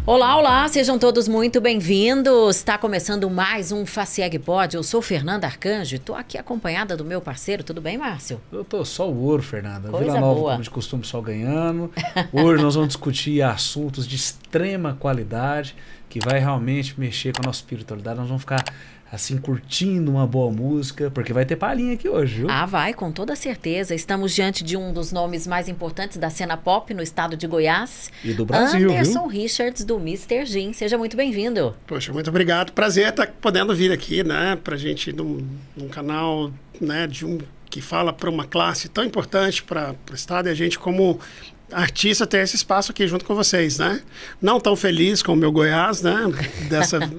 Olá, olá, sejam todos muito bem-vindos. Está começando mais um Facieg Pod. Eu sou Fernanda Arcanjo e estou aqui acompanhada do meu parceiro. Tudo bem, Márcio? Eu tô só o ouro, Fernanda. Coisa Vila Nova, boa. como de costume, só ganhando. Hoje nós vamos discutir assuntos de extrema qualidade que vai realmente mexer com a nossa espiritualidade. Nós vamos ficar assim curtindo uma boa música, porque vai ter palhinha aqui hoje, viu? Ah, vai, com toda certeza. Estamos diante de um dos nomes mais importantes da cena pop no estado de Goiás. E do Brasil, Anderson viu? Richards, do Mr. Gin. Seja muito bem-vindo. Poxa, muito obrigado. Prazer estar podendo vir aqui, né, pra gente num canal, né, que fala para uma classe tão importante para o estado, e a gente como artista ter esse espaço aqui junto com vocês, né? Não tão feliz com o meu Goiás, né?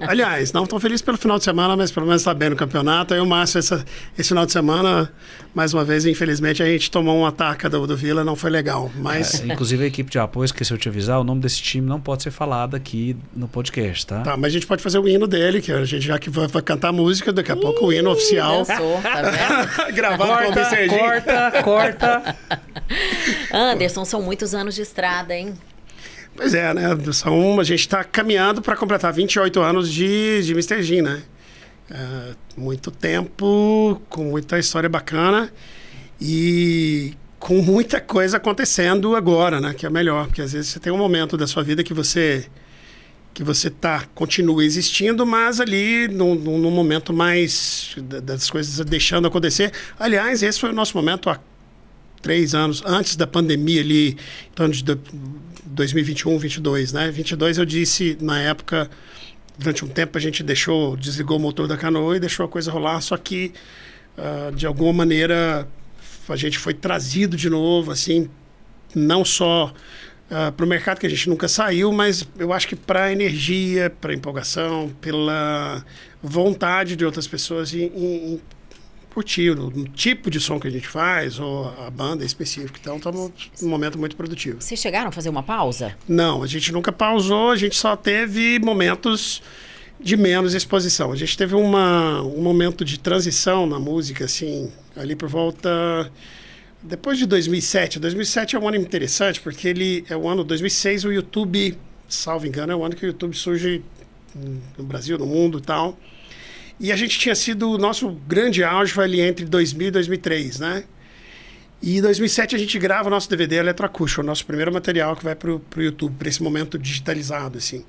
Aliás, não tão feliz pelo final de semana, mas pelo menos está bem no campeonato. Aí o Márcio, esse final de semana, mais uma vez, infelizmente, a gente tomou um ataque do Vila, não foi legal. Mas... inclusive a equipe de apoio, esqueceu de te avisar, o nome desse time não pode ser falado aqui no podcast, tá? Tá, mas a gente pode fazer o hino dele, que a gente já que vai cantar música, daqui a pouco o hino oficial. Dançou, tá vendo? Gravado com o Mr. Gin. Corta. Anderson, são muitos anos de estrada, hein? Pois é, né? A gente está caminhando para completar 28 anos de Mr. Gin, né? Muito tempo, com muita história bacana e com muita coisa acontecendo agora, né? Que é melhor, porque às vezes você tem um momento da sua vida que você continua existindo, mas ali num momento mais das coisas deixando acontecer. Aliás, esse foi o nosso momento há 3 anos, antes da pandemia ali, então de 2021, 22, né? 22 eu disse, na época, durante um tempo a gente desligou o motor da canoa e deixou a coisa rolar, só que, de alguma maneira, a gente foi trazido de novo, assim, não só para o mercado que a gente nunca saiu, mas eu acho que para a energia, para a empolgação, pela vontade de outras pessoas em curtir o tipo de som que a gente faz, ou a banda específica. Então, estamos num momento muito produtivo. Vocês chegaram a fazer uma pausa? Não, a gente nunca pausou, a gente só teve momentos de menos exposição. A gente teve um momento de transição na música, assim, ali por volta... Depois de 2007. 2007 é um ano interessante, porque ele é o ano 2006, o YouTube, salvo engano, é o ano que o YouTube surge no Brasil, no mundo e tal. E a gente tinha sido... O nosso grande auge foi ali entre 2000 e 2003, né? E em 2007 a gente grava o nosso DVD Eletroacústico, o nosso primeiro material que vai pro YouTube, para esse momento digitalizado, assim.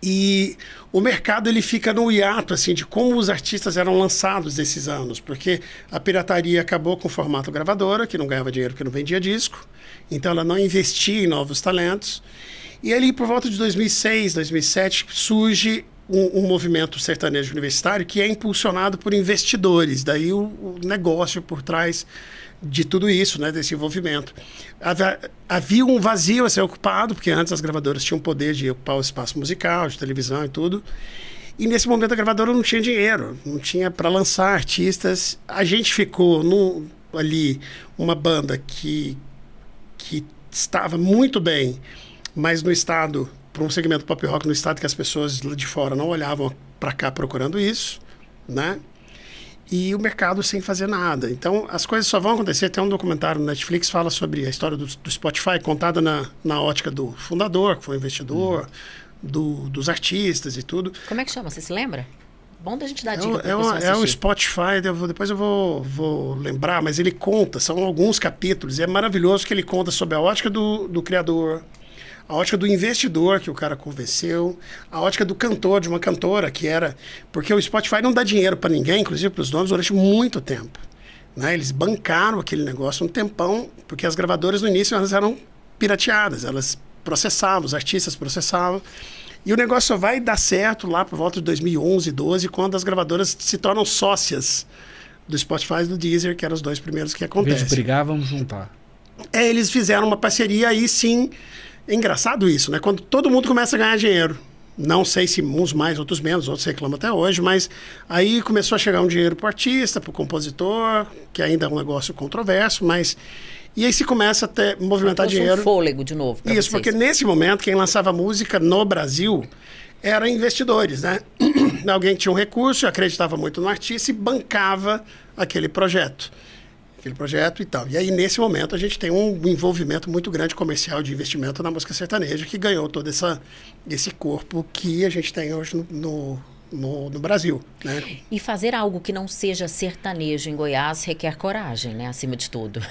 E o mercado, ele fica no hiato, assim, de como os artistas eram lançados desses anos, porque a pirataria acabou com o formato gravadora, que não ganhava dinheiro porque não vendia disco, então ela não investia em novos talentos. E ali, por volta de 2006, 2007, surge um movimento sertanejo universitário que é impulsionado por investidores. Daí o negócio por trás de tudo isso, né, desse envolvimento. Havia um vazio a ser ocupado, porque antes as gravadoras tinham o poder de ocupar o espaço musical, de televisão e tudo. E nesse momento a gravadora não tinha dinheiro, não tinha para lançar artistas. A gente ficou ali uma banda que estava muito bem, mas no estado... para um segmento pop rock no estado que as pessoas de fora não olhavam para cá procurando isso, né? E o mercado sem fazer nada. Então, as coisas só vão acontecer. Tem um documentário no Netflix que fala sobre a história do Spotify, contada na ótica do fundador, que foi investidor, dos artistas e tudo. Como é que chama? Você se lembra? Bom da gente dar dica para pessoa assistir. É o Spotify, depois eu vou lembrar, mas ele conta, são alguns capítulos, e é maravilhoso que ele conta sobre a ótica do criador, a ótica do investidor que o cara convenceu, a ótica do cantor, de uma cantora que era... Porque o Spotify não dá dinheiro para ninguém, inclusive para os donos, durante muito tempo, né? Eles bancaram aquele negócio um tempão, porque as gravadoras no início elas eram pirateadas, elas processavam, os artistas processavam. E o negócio só vai dar certo lá por volta de 2011, 12, quando as gravadoras se tornam sócias do Spotify e do Deezer, que eram os dois primeiros que acontecem. Em vez de brigar, vamos juntar. Eles fizeram uma parceria, aí sim... É engraçado isso, né? Quando todo mundo começa a ganhar dinheiro. Não sei se uns mais, outros menos, outros reclamam até hoje, mas aí começou a chegar um dinheiro para o artista, para o compositor, que ainda é um negócio controverso, mas... E aí se começa a movimentar dinheiro. Um fôlego de novo pra Isso, vocês. porque nesse momento, quem lançava música no Brasil eram investidores, né? Alguém que tinha um recurso, acreditava muito no artista e bancava aquele projeto. aquele projeto e tal. E aí, nesse momento, a gente tem um envolvimento muito grande comercial de investimento na música sertaneja, que ganhou todo esse corpo que a gente tem hoje no Brasil, né? E fazer algo que não seja sertanejo em Goiás requer coragem, né? Acima de tudo.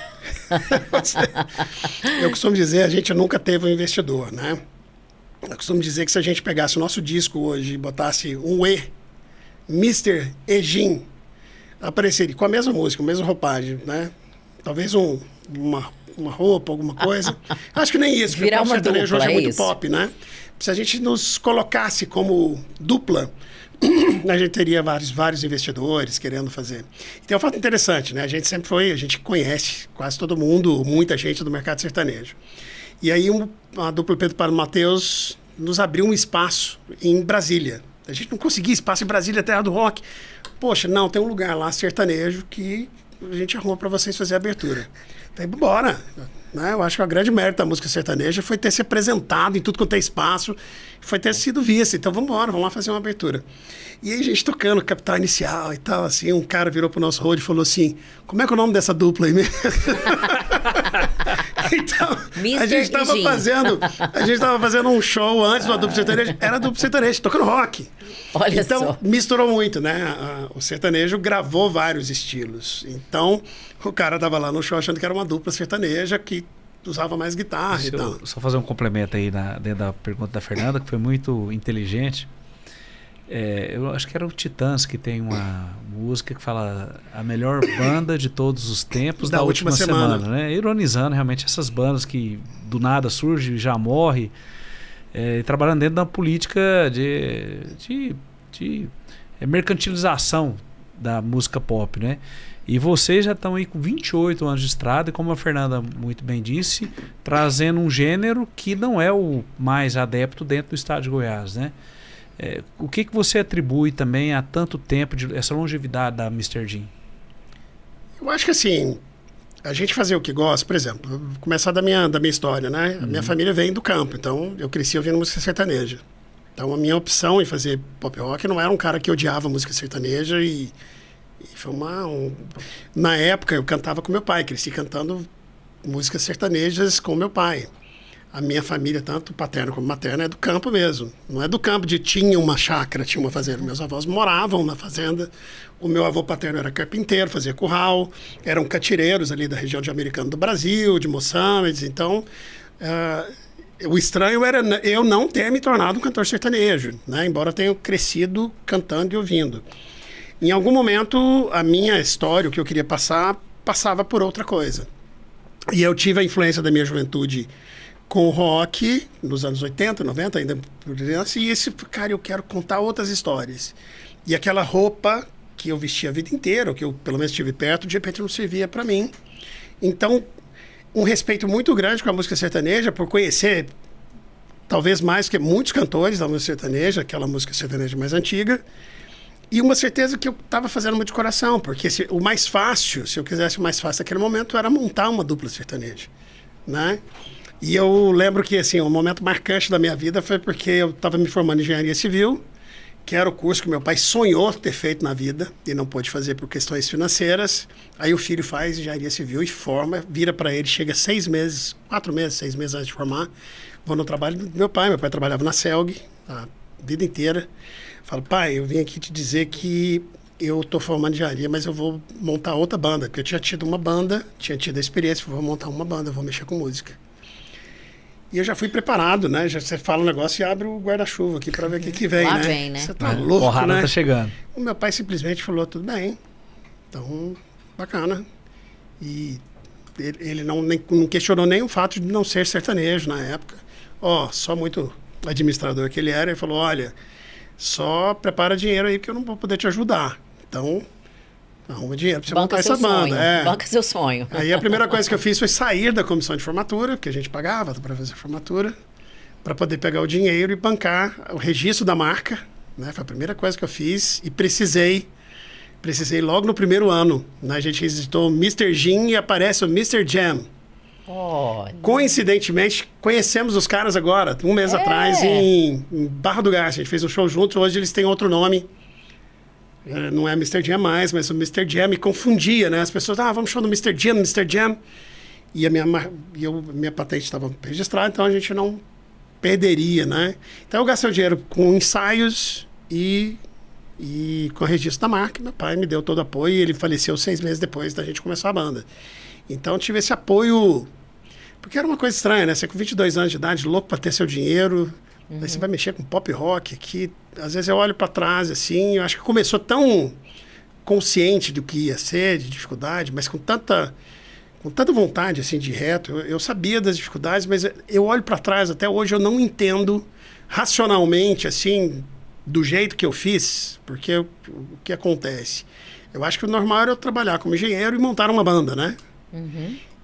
Eu costumo dizer, a gente nunca teve um investidor, né? Eu costumo dizer que se a gente pegasse o nosso disco hoje e botasse um E, Mr. Egin, apareceria com a mesma música, a mesma roupagem, né? Talvez uma roupa, alguma coisa. Acho que nem isso, porque o sertanejo hoje é muito pop, né? Se a gente nos colocasse como dupla, a gente teria vários investidores querendo fazer. E tem um fato interessante, né? A gente conhece quase todo mundo, muita gente do mercado sertanejo. E aí a dupla Pedro Paulo Mateus nos abriu um espaço em Brasília. A gente não conseguia espaço em Brasília, terra do rock. Poxa, não, tem um lugar lá sertanejo que a gente arruma para vocês fazer a abertura. Falei, bora! Né? Eu acho que o grande mérito da música sertaneja foi ter se apresentado em tudo quanto é espaço, foi ter sido vista. Então vamos embora, vamos lá fazer uma abertura. E aí a gente tocando Capital Inicial e tal, assim, um cara virou pro nosso road e falou assim, como é que é o nome dessa dupla aí mesmo? Então, a gente tava fazendo um show antes do dupla sertaneja, era dupla sertaneja, tocando rock. Olha então, só. Misturou muito, né? O sertanejo gravou vários estilos. Então, o cara tava lá no show achando que era uma dupla sertaneja que usava mais guitarra e tal. Só fazer um complemento aí dentro da pergunta da Fernanda, que foi muito inteligente. Eu acho que era o Titãs que tem uma música que fala a melhor banda de todos os tempos da última semana, né? Ironizando realmente essas bandas que do nada surgem e já morrem, trabalhando dentro da política de mercantilização da música pop, né? E vocês já estão aí com 28 anos de estrada e, como a Fernanda muito bem disse, trazendo um gênero que não é o mais adepto dentro do estado de Goiás, né? O que você atribui também a tanto tempo, essa longevidade da Mr. Jim? Eu acho que assim, a gente fazer o que gosta, por exemplo, vou começar da minha história, né? A minha família vem do campo, então eu cresci ouvindo música sertaneja. Então a minha opção em fazer pop rock não era um cara que odiava música sertaneja e foi na época eu cantava com meu pai, cresci cantando músicas sertanejas com meu pai. A minha família, tanto paterna como materna, é do campo mesmo. Não é do campo de tinha uma chácara, tinha uma fazenda. Meus avós moravam na fazenda. O meu avô paterno era carpinteiro, fazia curral. Eram catireiros ali da região de Americano do Brasil, de Moçambique. Então, o estranho era eu não ter me tornado um cantor sertanejo, né? Embora tenha crescido cantando e ouvindo. Em algum momento, a minha história, o que eu queria passava por outra coisa. E eu tive a influência da minha juventude com o rock, nos anos 80, 90, ainda por criança, e cara, eu quero contar outras histórias. E aquela roupa que eu vestia a vida inteira, ou que eu pelo menos estive perto, de repente não servia para mim. Então, um respeito muito grande com a música sertaneja, por conhecer, talvez mais que muitos cantores da música sertaneja, aquela música sertaneja mais antiga, e uma certeza que eu estava fazendo muito de coração, porque o mais fácil, se eu quisesse o mais fácil naquele momento, era montar uma dupla sertaneja, né? E eu lembro que, assim, um momento marcante da minha vida foi porque eu estava me formando em engenharia civil, que era o curso que meu pai sonhou ter feito na vida e não pôde fazer por questões financeiras. Aí o filho faz engenharia civil e forma, vira para ele, chega 6 meses antes de formar, vou no trabalho do meu pai trabalhava na CELG a vida inteira. Falo, pai, eu vim aqui te dizer que eu estou formando engenharia, mas eu vou montar outra banda, porque eu tinha tido uma banda, tinha tido a experiência, vou montar uma banda, vou mexer com música. E eu já fui preparado, né? Já você fala um negócio e abre o guarda-chuva aqui para ver o que vem, Lá né? vem, né? Você tá louco, porrada né? Tá chegando. O meu pai simplesmente falou, tudo bem. Então, bacana. E ele não questionou nem o fato de não ser sertanejo na época. Só muito administrador que ele era. Ele falou, olha, só prepara dinheiro aí porque eu não vou poder te ajudar. Então, arruma dinheiro para você montar essa banda. Banca seu sonho. Aí a primeira coisa que eu fiz foi sair da comissão de formatura, porque a gente pagava para fazer a formatura, para poder pegar o dinheiro e bancar o registro da marca, né? Foi a primeira coisa que eu fiz e precisei logo no primeiro ano, né? A gente visitou o Mr. Jim e aparece o Mr. Jam. Coincidentemente, conhecemos os caras agora, um mês atrás, em Barra do Garça. A gente fez um show juntos, hoje eles têm outro nome. Não é Mr. Jam mais, mas o Mr. Jam me confundia, né? As pessoas, vamos show no Mr. Jam, Mr. Jam. E a minha patente estava registrada, então a gente não perderia, né? Então eu gastei o dinheiro com ensaios e com o registro da marca. Meu pai me deu todo o apoio e ele faleceu 6 meses depois da gente começar a banda. Então eu tive esse apoio, porque era uma coisa estranha, né? Você com 22 anos de idade, louco para ter seu dinheiro, aí você vai mexer com pop rock, que às vezes eu olho para trás, assim, eu acho que começou tão consciente do que ia ser, de dificuldade, mas com tanta vontade, assim, de ir reto. Eu sabia das dificuldades, mas eu olho para trás, até hoje eu não entendo racionalmente, assim, do jeito que eu fiz, porque o que acontece? Eu acho que o normal era eu trabalhar como engenheiro e montar uma banda, né?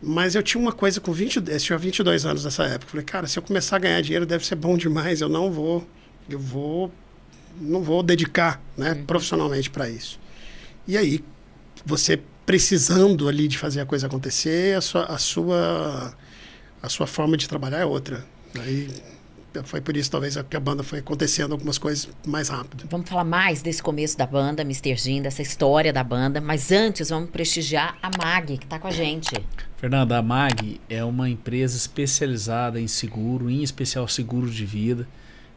Mas eu tinha uma coisa com eu tinha 22 anos nessa época. Falei, cara, se eu começar a ganhar dinheiro deve ser bom demais, eu não vou dedicar, né, profissionalmente para isso. E aí, você precisando ali de fazer a coisa acontecer, a sua forma de trabalhar é outra. Aí foi por isso, talvez, que a banda foi acontecendo algumas coisas mais rápido. Vamos falar mais desse começo da banda, Mr. Jam, dessa história da banda, mas antes vamos prestigiar a MAG, que está com a gente. Fernanda, a MAG é uma empresa especializada em seguro, em especial seguro de vida,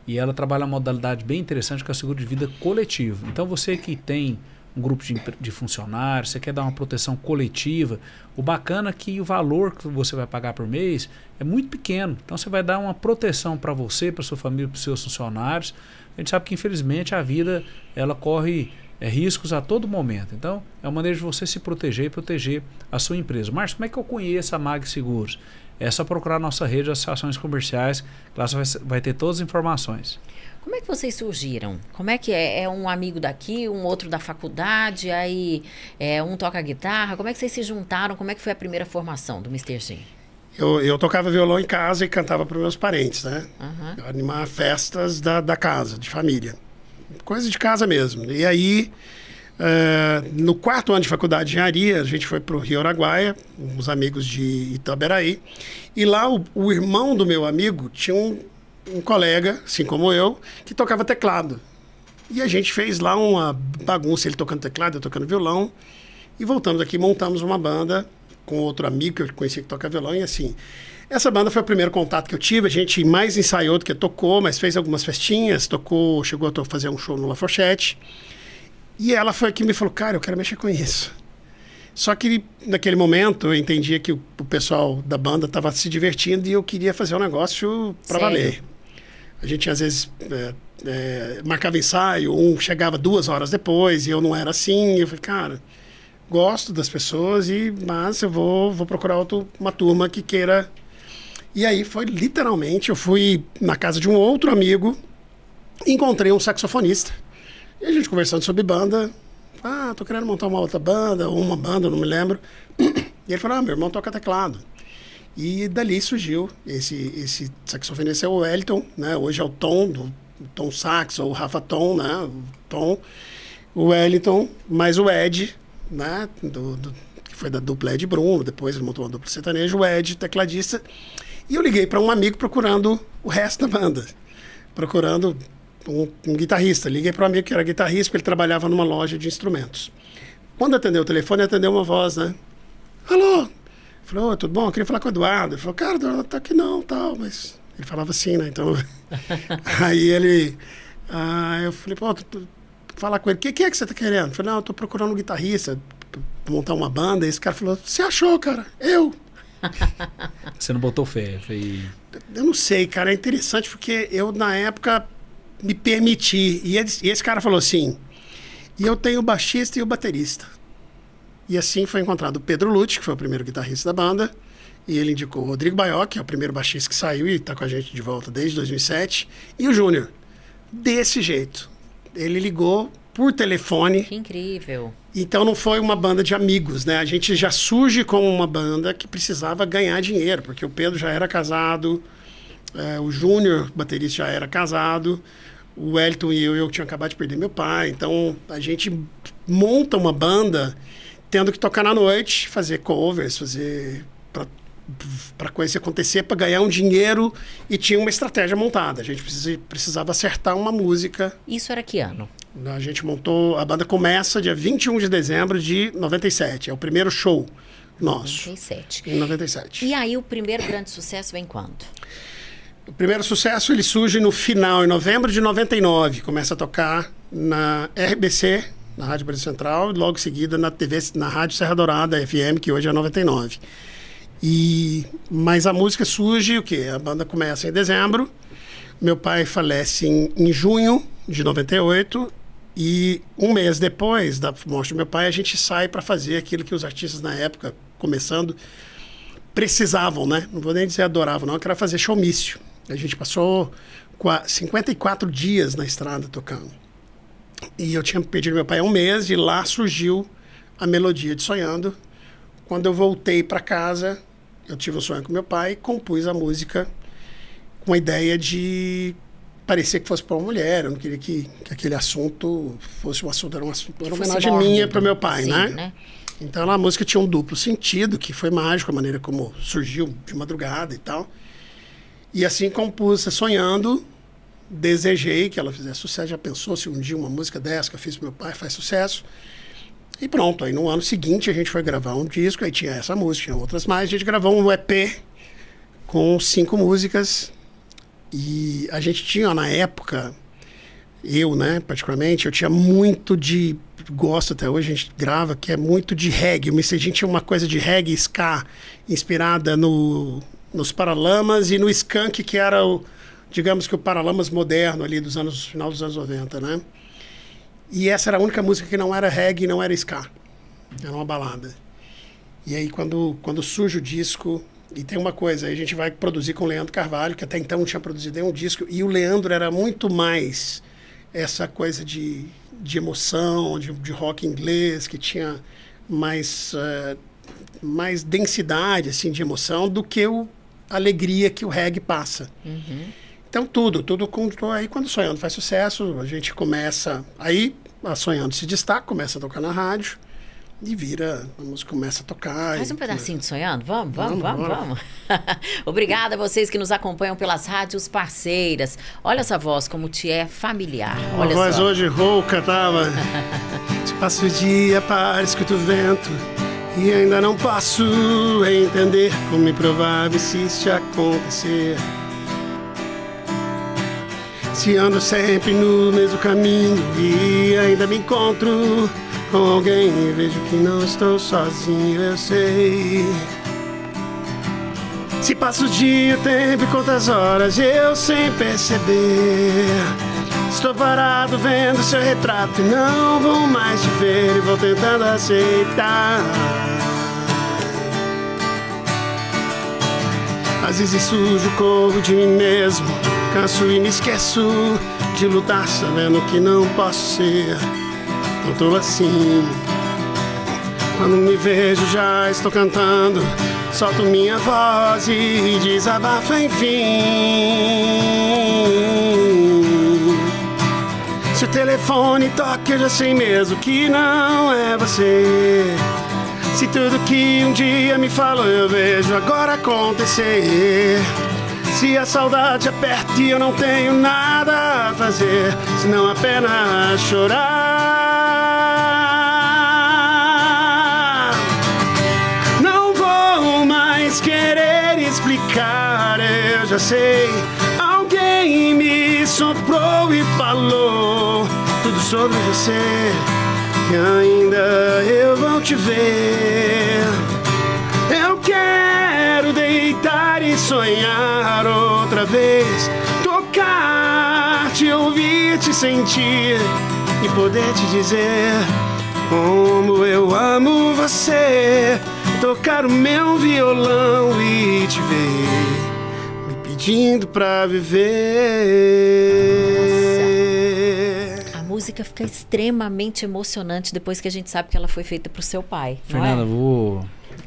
e ela trabalha uma modalidade bem interessante que é o seguro de vida coletivo. Então você que tem um grupo de funcionários, você quer dar uma proteção coletiva, o bacana é que o valor que você vai pagar por mês é muito pequeno. Então você vai dar uma proteção para você, para sua família, para os seus funcionários. A gente sabe que infelizmente a vida ela corre riscos a todo momento. Então é uma maneira de você se proteger e proteger a sua empresa. Márcio, como é que eu conheço a MAG Seguros? É só procurar a nossa rede de associações comerciais, que lá você vai ter todas as informações. Como é que vocês surgiram? Como é que é? É um amigo daqui, um outro da faculdade, aí um toca guitarra. Como é que vocês se juntaram? Como é que foi a primeira formação do Mr. Jam? Eu tocava violão em casa e cantava para meus parentes, né? Eu animava festas da casa, de família. Coisa de casa mesmo. E aí, no 4º ano de faculdade de engenharia, a gente foi para o Rio Araguaia, uns amigos de Itaberaí. E lá o irmão do meu amigo tinha um colega, assim como eu, que tocava teclado. E a gente fez lá uma bagunça, ele tocando teclado, eu tocando violão. E voltamos aqui, montamos uma banda com outro amigo que eu conhecia que toca violão. E assim, essa banda foi o primeiro contato que eu tive. A gente mais ensaiou do que tocou, mas fez algumas festinhas, chegou a fazer um show no La Fourchette. E ela foi que me falou, cara, eu quero mexer com isso. Só que naquele momento eu entendia que o pessoal da banda estava se divertindo e eu queria fazer um negócio para valer. A gente às vezes marcava ensaio, chegava 2 horas depois e eu não era assim. Eu falei, cara, gosto das pessoas, mas eu vou procurar uma turma que queira. E aí foi literalmente, eu fui na casa de um outro amigo, encontrei um saxofonista. E a gente conversando sobre banda, tô querendo montar uma outra banda, ou uma banda, não me lembro. E ele falou, meu irmão toca teclado. E dali surgiu esse saxofonista, é o Wellington, né? Hoje é o Tom Sax, ou o Rafa Tom, né? O Tom, o Wellington, mais o Ed, né? Que foi da dupla Ed Bruno, depois ele montou uma dupla sertaneja, o Ed, tecladista. E eu liguei para um amigo procurando o resto da banda, procurando um guitarrista. Liguei para um amigo que era guitarrista, porque ele trabalhava numa loja de instrumentos. Quando atendeu o telefone, atendeu uma voz, né? Alô? Falou, tudo bom? Eu queria falar com o Eduardo. Ele falou, cara, não tá aqui não, tal, mas... Ele falava assim, né? Então... Aí ele... eu falei, fala com ele, o que é que você tá querendo? Eu falei, não, eu tô procurando um guitarrista pra montar uma banda. E esse cara falou, você achou, cara? Eu. Você não botou fé? Foi... Eu não sei, cara. É interessante porque eu, na época, me permiti. E esse cara falou assim, e eu tenho o baixista e o baterista. E assim foi encontrado o Pedro Lute, que foi o primeiro guitarrista da banda, e ele indicou o Rodrigo Baió, que é o primeiro baixista que saiu e está com a gente de volta desde 2007, e o Júnior. Desse jeito. Ele ligou por telefone. Que incrível. Então não foi uma banda de amigos, né? A gente já surge como uma banda que precisava ganhar dinheiro, porque o Pedro já era casado, o Júnior, baterista, já era casado, o Wellington e eu tinha acabado de perder meu pai. Então a gente monta uma banda tendo que tocar na noite, fazer covers, fazer para coisa acontecer, para ganhar um dinheiro, e tinha uma estratégia montada. A gente precisava acertar uma música. Isso era que ano? A gente montou... A banda começa dia 21 de dezembro de 97. É o primeiro show nosso. 97. Em 97. E aí o primeiro grande sucesso vem quando? O primeiro sucesso ele surge no final, em novembro de 99. Começa a tocar na RBC, na Rádio Brasil Central, e logo em seguida na TV, na Rádio Serra Dourada, FM, que hoje é 99. Mas a música surge o quê? A banda começa em dezembro, meu pai falece em junho de 98, e um mês depois da morte do meu pai, a gente sai para fazer aquilo que os artistas na época, começando, precisavam, né? Não vou nem dizer adoravam, não, que era fazer showmício. A gente passou 54 dias na estrada tocando. E eu tinha pedido meu pai um mês, e lá surgiu a melodia de Sonhando. Quando eu voltei para casa, eu tive um sonho com meu pai e compus a música com a ideia de parecer que fosse para uma mulher. Eu não queria que aquele assunto fosse um assunto, era uma homenagem minha para meu pai, sim, né? Então a música tinha um duplo sentido, que foi mágico a maneira como surgiu de madrugada e tal. E assim compus Sonhando, desejei que ela fizesse sucesso. Já pensou se um dia uma música dessa que eu fiz pro meu pai faz sucesso? E pronto, aí no ano seguinte a gente foi gravar um disco, aí tinha essa música, tinha outras mais. A gente gravou um EP com 5 músicas. E a gente tinha na época, eu, né, particularmente, eu tinha muito de... Gosto até hoje, a gente grava, que é muito de reggae. A gente tinha uma coisa de reggae, ska, inspirada nos Paralamas e no Skank, que era digamos que o Paralamas moderno ali final dos anos 90, né? E essa era a única música que não era reggae e não era ska. Era uma balada. E aí quando surge o disco, e tem uma coisa, aí a gente vai produzir com o Leandro Carvalho, que até então não tinha produzido nenhum disco, e o Leandro era muito mais essa coisa de emoção, de rock inglês, que tinha mais densidade assim, de emoção do que a alegria que o reggae passa. Uhum. Então tudo aí quando o Sonhando faz sucesso, a gente começa, aí a Sonhando se destaca, começa a tocar na rádio e a música começa a tocar. Faz um pedacinho de Sonhando, vamos. Obrigada a vocês que nos acompanham pelas rádios parceiras. Olha essa voz como te é familiar. Olha a voz só. Hoje rouca, tava. Se passo o dia, escuto o vento e ainda não posso entender como improvável insiste acontecer. Se ando sempre no mesmo caminho e ainda me encontro com alguém e vejo que não estou sozinho, eu sei. Se passo o dia, o tempo e quantas horas eu sem perceber. Estou parado vendo seu retrato e não vou mais te ver e vou tentando aceitar. Às vezes sujo, corro de mim mesmo, canso e me esqueço de lutar, sabendo que não posso ser. Não tô assim. Quando me vejo já estou cantando, solto minha voz e desabafo enfim. Se o telefone toca eu já sei mesmo que não é você. Se tudo que um dia me falou eu vejo agora acontecer. Se a saudade aperta e eu não tenho nada a fazer, senão apenas chorar. Não vou mais querer explicar, eu já sei. Alguém me soprou e falou tudo sobre você, que ainda eu vou te ver. Eu quero deitar e sonhar outra vez, tocar, te ouvir, te sentir e poder te dizer como eu amo você. Tocar o meu violão e te ver me pedindo pra viver. A música fica extremamente emocionante depois que a gente sabe que ela foi feita pro seu pai. Fernanda,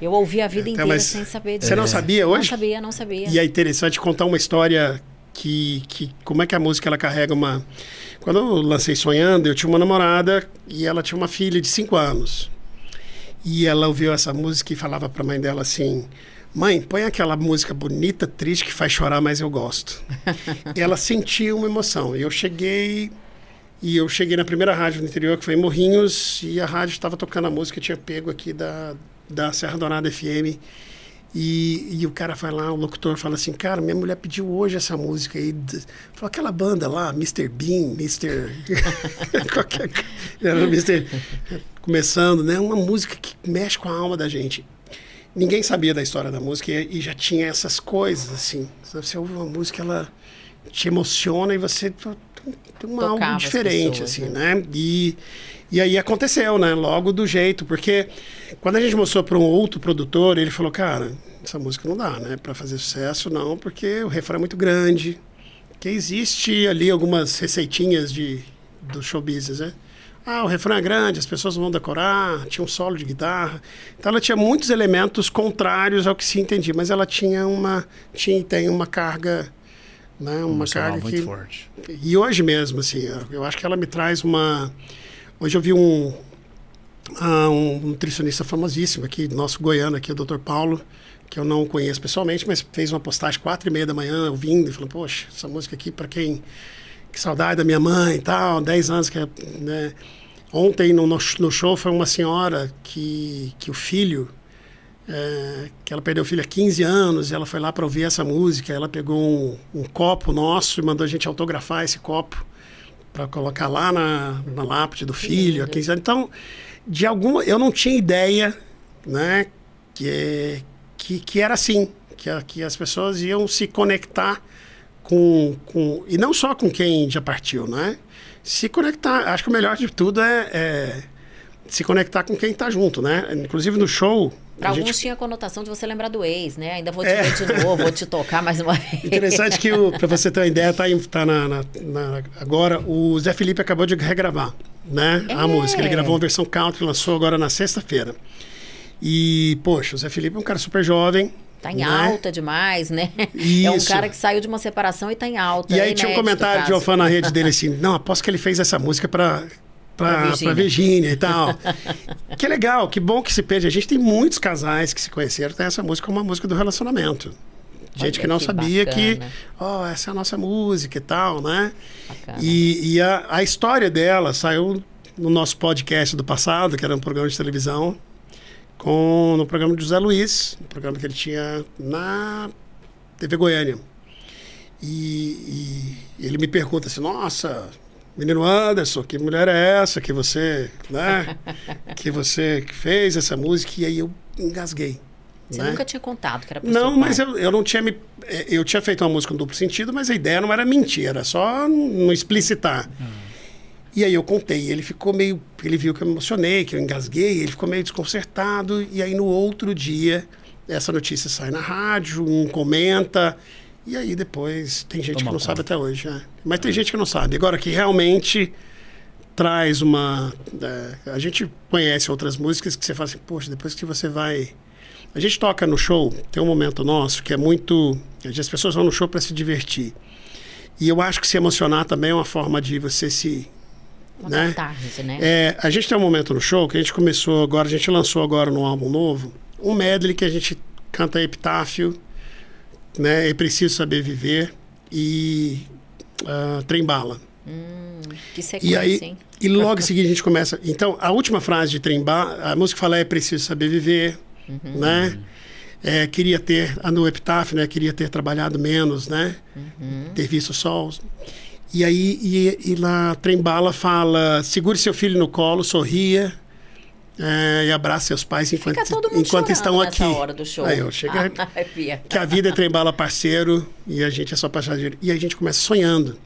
Eu ouvi a vida inteira sem saber disso. Você não sabia hoje? Não sabia. E é interessante contar uma história que como é que a música ela carrega uma... Quando eu lancei Sonhando, eu tinha uma namorada e ela tinha uma filha de 5 anos. E ela ouviu essa música e falava pra mãe dela assim: mãe, põe aquela música bonita, triste, que faz chorar, mas eu gosto. E ela sentia uma emoção. E eu cheguei E eu cheguei na primeira rádio no interior, que foi em Morrinhos, e a rádio estava tocando a música, eu tinha pego aqui da Serra Dourada FM. E o cara vai lá, o locutor fala assim, cara, minha mulher pediu hoje essa música aí. Falou, aquela banda lá, Mr. Bean, Mr. qualquer... Era Mr. Começando, né? Uma música que mexe com a alma da gente. Ninguém sabia da história da música e já tinha essas coisas, assim. Você ouve uma música, ela te emociona e você tem algo diferente, pessoas, assim, né? E aí aconteceu, né? Logo do jeito, porque quando a gente mostrou para um outro produtor, ele falou, cara, essa música não dá, né? Para fazer sucesso, não, porque o refrão é muito grande, que existe ali algumas receitinhas do show business, né? Ah, o refrão é grande, as pessoas não vão decorar, tinha um solo de guitarra. Então ela tinha muitos elementos contrários ao que se entendia, mas ela tem uma carga, né? Uma carga muito forte. E hoje mesmo, assim, eu acho que ela me traz uma... Hoje eu vi um nutricionista famosíssimo aqui, nosso goiano aqui, o Dr. Paulo, que eu não conheço pessoalmente, mas fez uma postagem 4h30 da manhã, ouvindo, e falou, poxa, essa música aqui, para quem... Que saudade da minha mãe e tal, 10 anos que... Né? Ontem, no show, foi uma senhora que o filho... que ela perdeu o filho há 15 anos, e ela foi lá para ouvir essa música, ela pegou um copo nosso e mandou a gente autografar esse copo para colocar lá na lápide do filho, há 15 anos. Então, eu não tinha ideia, né, que era assim, que as pessoas iam se conectar e não só com quem já partiu, né? Se conectar, acho que o melhor de tudo é se conectar com quem está junto, né? Inclusive no show... Para alguns tinha a conotação de você lembrar do ex, né? Ainda vou te ver de novo, vou te tocar mais uma vez. Interessante que, para você ter uma ideia, agora, o Zé Felipe acabou de regravar, né? A música. Ele gravou uma versão country, lançou agora na sexta-feira. E, poxa, o Zé Felipe é um cara super jovem. Tá em alta demais, né? Isso. É um cara que saiu de uma separação e tá em alta. E aí tinha um comentário de um fã na rede dele assim, não, aposto que ele fez essa música pra Virgínia e tal. Que legal, que bom que se perde. A gente tem muitos casais que se conheceram, tem essa música como uma música do relacionamento. Gente que não sabia que, essa é a nossa música e tal, né? Bacana. E a história dela saiu no nosso podcast do passado, que era um programa de televisão, no programa de José Luiz, um programa que ele tinha na TV Goiânia. E ele me pergunta assim, nossa, menino Anderson, que mulher é essa que você, né, que fez essa música? E aí eu engasguei. Você nunca tinha contado que era pra Não, mas eu não tinha eu tinha feito uma música no duplo sentido, mas a ideia não era mentir, era só não explicitar. E aí eu contei, ele viu que eu me emocionei, que eu engasguei, ele ficou meio desconcertado, e aí no outro dia essa notícia sai na rádio, comenta, e aí depois tem gente que não sabe até hoje, né? Mas tem gente que não sabe. Agora que realmente traz a gente conhece outras músicas que você fala assim, poxa, depois que você vai... A gente toca no show, tem um momento nosso que é muito... As pessoas vão no show para se divertir. E eu acho que se emocionar também é uma forma de você se... né? A gente tem um momento no show que a gente lançou agora no álbum novo, um medley que a gente canta Epitáfio, né? É Preciso Saber Viver e Trem Bala. Que sequência, hein? E logo em seguida a gente começa... Então, a última frase de Trem Bala, a música fala é Preciso Saber Viver, né? Queria ter, no Epitáfio, né? Queria ter trabalhado menos, né? Ter visto o sol. E aí, e lá, Trem Bala fala, segure seu filho no colo, sorria e abrace seus pais enquanto estão aqui. Hora do show. Aí eu chego que a vida é Trem Bala parceiro e a gente é só passageiro. E a gente começa sonhando.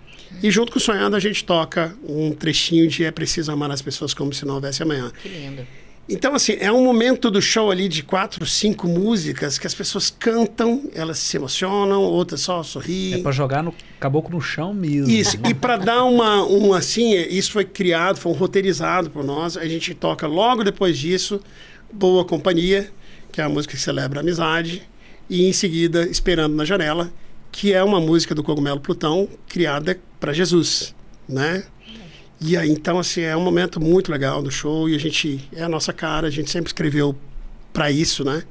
E junto com Sonhando a gente toca um trechinho de É Preciso Amar as Pessoas Como Se Não Houvesse Amanhã. Que lindo. Então, assim, é um momento do show ali de 4, 5 músicas que as pessoas cantam, elas se emocionam, outras só sorriem. É pra jogar no caboclo no chão mesmo. Isso, e pra dar assim, isso foi criado, foi roteirizado por nós, a gente toca logo depois disso Boa Companhia, que é a música que celebra a amizade, e em seguida Esperando na Janela, que é uma música do Cogumelo Plutão, criada para Jesus, né? E aí, então, assim, é um momento muito legal do show e é a nossa cara, a gente sempre escreveu para isso, né?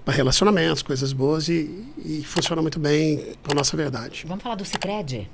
Para relacionamentos, coisas boas e funciona muito bem com a nossa verdade. Vamos falar do Sicredi?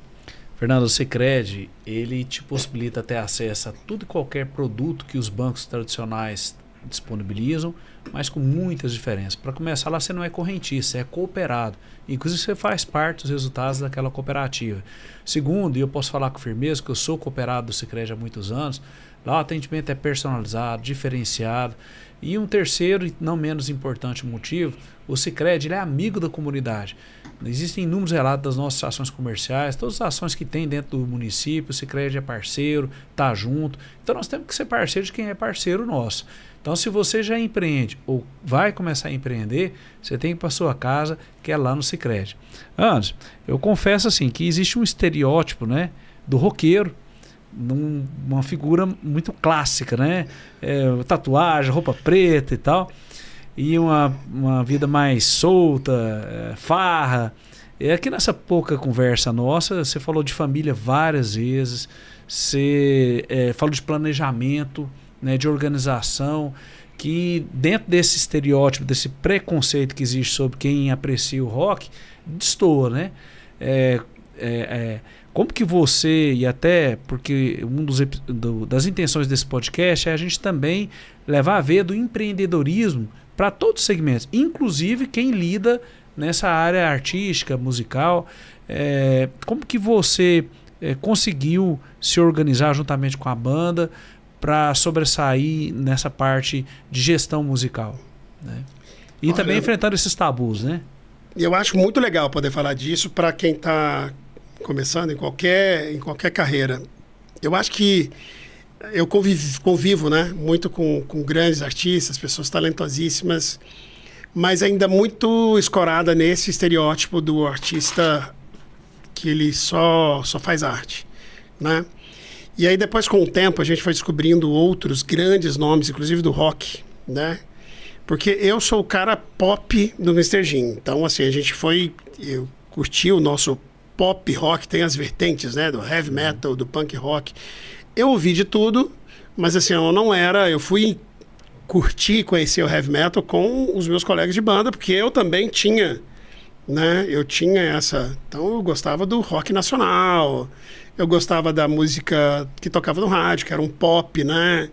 Fernando, o Sicredi, ele te possibilita ter acesso a tudo e qualquer produto que os bancos tradicionais disponibilizam, mas com muitas diferenças. Para começar, lá você não é correntista, é cooperado. Inclusive, você faz parte dos resultados daquela cooperativa. Segundo, e eu posso falar com firmeza, que eu sou cooperado do Sicredi há muitos anos, lá o atendimento é personalizado, diferenciado. E um terceiro, e não menos importante motivo, o Sicredi ele é amigo da comunidade. Existem inúmeros relatos das nossas ações comerciais, todas as ações que tem dentro do município, o Sicredi é parceiro, está junto. Então nós temos que ser parceiro de quem é parceiro nosso. Então se você já empreende ou vai começar a empreender, você tem que ir para sua casa, que é lá no Sicredi. Anderson, eu confesso assim que existe um estereótipo, né, do roqueiro, uma figura muito clássica, né? Tatuagem, roupa preta e tal. E uma vida mais solta, farra. E aqui nessa pouca conversa nossa, você falou de família várias vezes, você falou de planejamento, né, de organização, que dentro desse estereótipo, desse preconceito que existe sobre quem aprecia o rock, destoa, né? Como que você, e até porque das intenções desse podcast é a gente também levar a veia do empreendedorismo para todos os segmentos, inclusive quem lida nessa área artística, musical. Como que você conseguiu se organizar juntamente com a banda para sobressair nessa parte de gestão musical, né? E olha, também enfrentando esses tabus, né? Eu acho muito legal poder falar disso para quem está começando em qualquer carreira. Eu acho que eu convivo, né, muito com grandes artistas, pessoas talentosíssimas, mas ainda muito escorada nesse estereótipo do artista que ele só faz arte, né? E aí depois, com o tempo, a gente foi descobrindo outros grandes nomes, inclusive do rock, né? Porque eu sou o cara pop do Mr. Gin. Então, assim, eu curti o nosso pop rock, tem as vertentes, né, do heavy metal, do punk rock. Eu ouvi de tudo, mas assim, eu fui curtir e conhecer o heavy metal com os meus colegas de banda, porque eu também tinha, né, então eu gostava do rock nacional, eu gostava da música que tocava no rádio, que era um pop, né,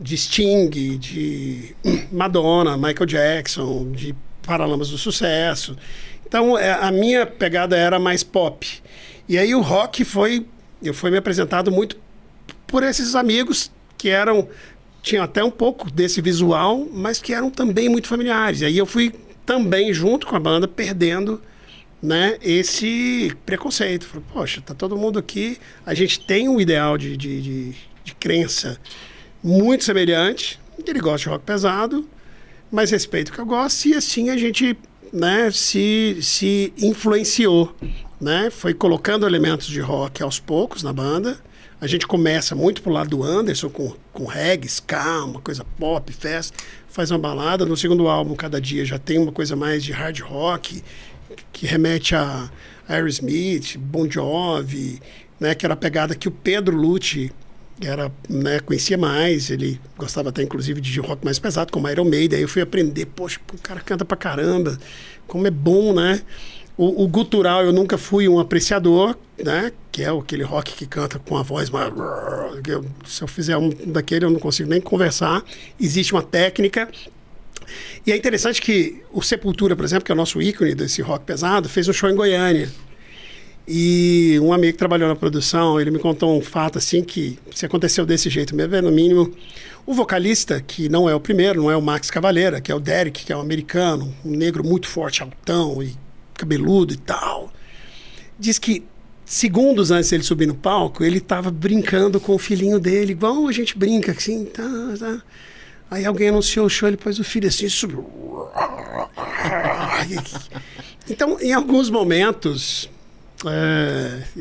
de Sting, de Madonna, Michael Jackson, de Paralamas do Sucesso. Então, a minha pegada era mais pop. E aí o rock foi me apresentado muito por esses amigos que tinham até um pouco desse visual, mas que eram também muito familiares. E aí eu fui também, junto com a banda, perdendo, né, esse preconceito. Falei, poxa, tá todo mundo aqui, a gente tem um ideal de crença muito semelhante, ele gosta de rock pesado, mas respeito o que eu gosto, e assim a gente, né, se influenciou, né? Foi colocando elementos de rock aos poucos na banda. A gente começa muito pro lado do Anderson, com reggae, ska, uma coisa pop, festa, faz uma balada. No segundo álbum, Cada Dia, já tem uma coisa mais de hard rock, que remete a Aerosmith, Bon Jovi, né? Que era a pegada que o Pedro Lucci né, conhecia mais. Ele gostava até, inclusive, de rock mais pesado, como Iron Maiden. Aí eu fui aprender, poxa, o cara canta pra caramba, como é bom, né? O gutural eu nunca fui um apreciador, né? Que é aquele rock que canta com a voz mais... Se eu fizer um daquele, eu não consigo nem conversar. Existe uma técnica. E é interessante que o Sepultura, por exemplo, que é o nosso ícone desse rock pesado, fez um show em Goiânia. E um amigo que trabalhou na produção, ele me contou um fato assim, que se aconteceu desse jeito mesmo, no mínimo, o vocalista, que não é o primeiro, não é o Max Cavalera, que é o Derek, que é um americano, um negro muito forte, altão e cabeludo e tal, diz que segundos antes dele subir no palco, ele estava brincando com o filhinho dele, igual a gente brinca assim, tá. Aí alguém anunciou o show, ele pôs o filho assim, subiu. Então, em alguns momentos,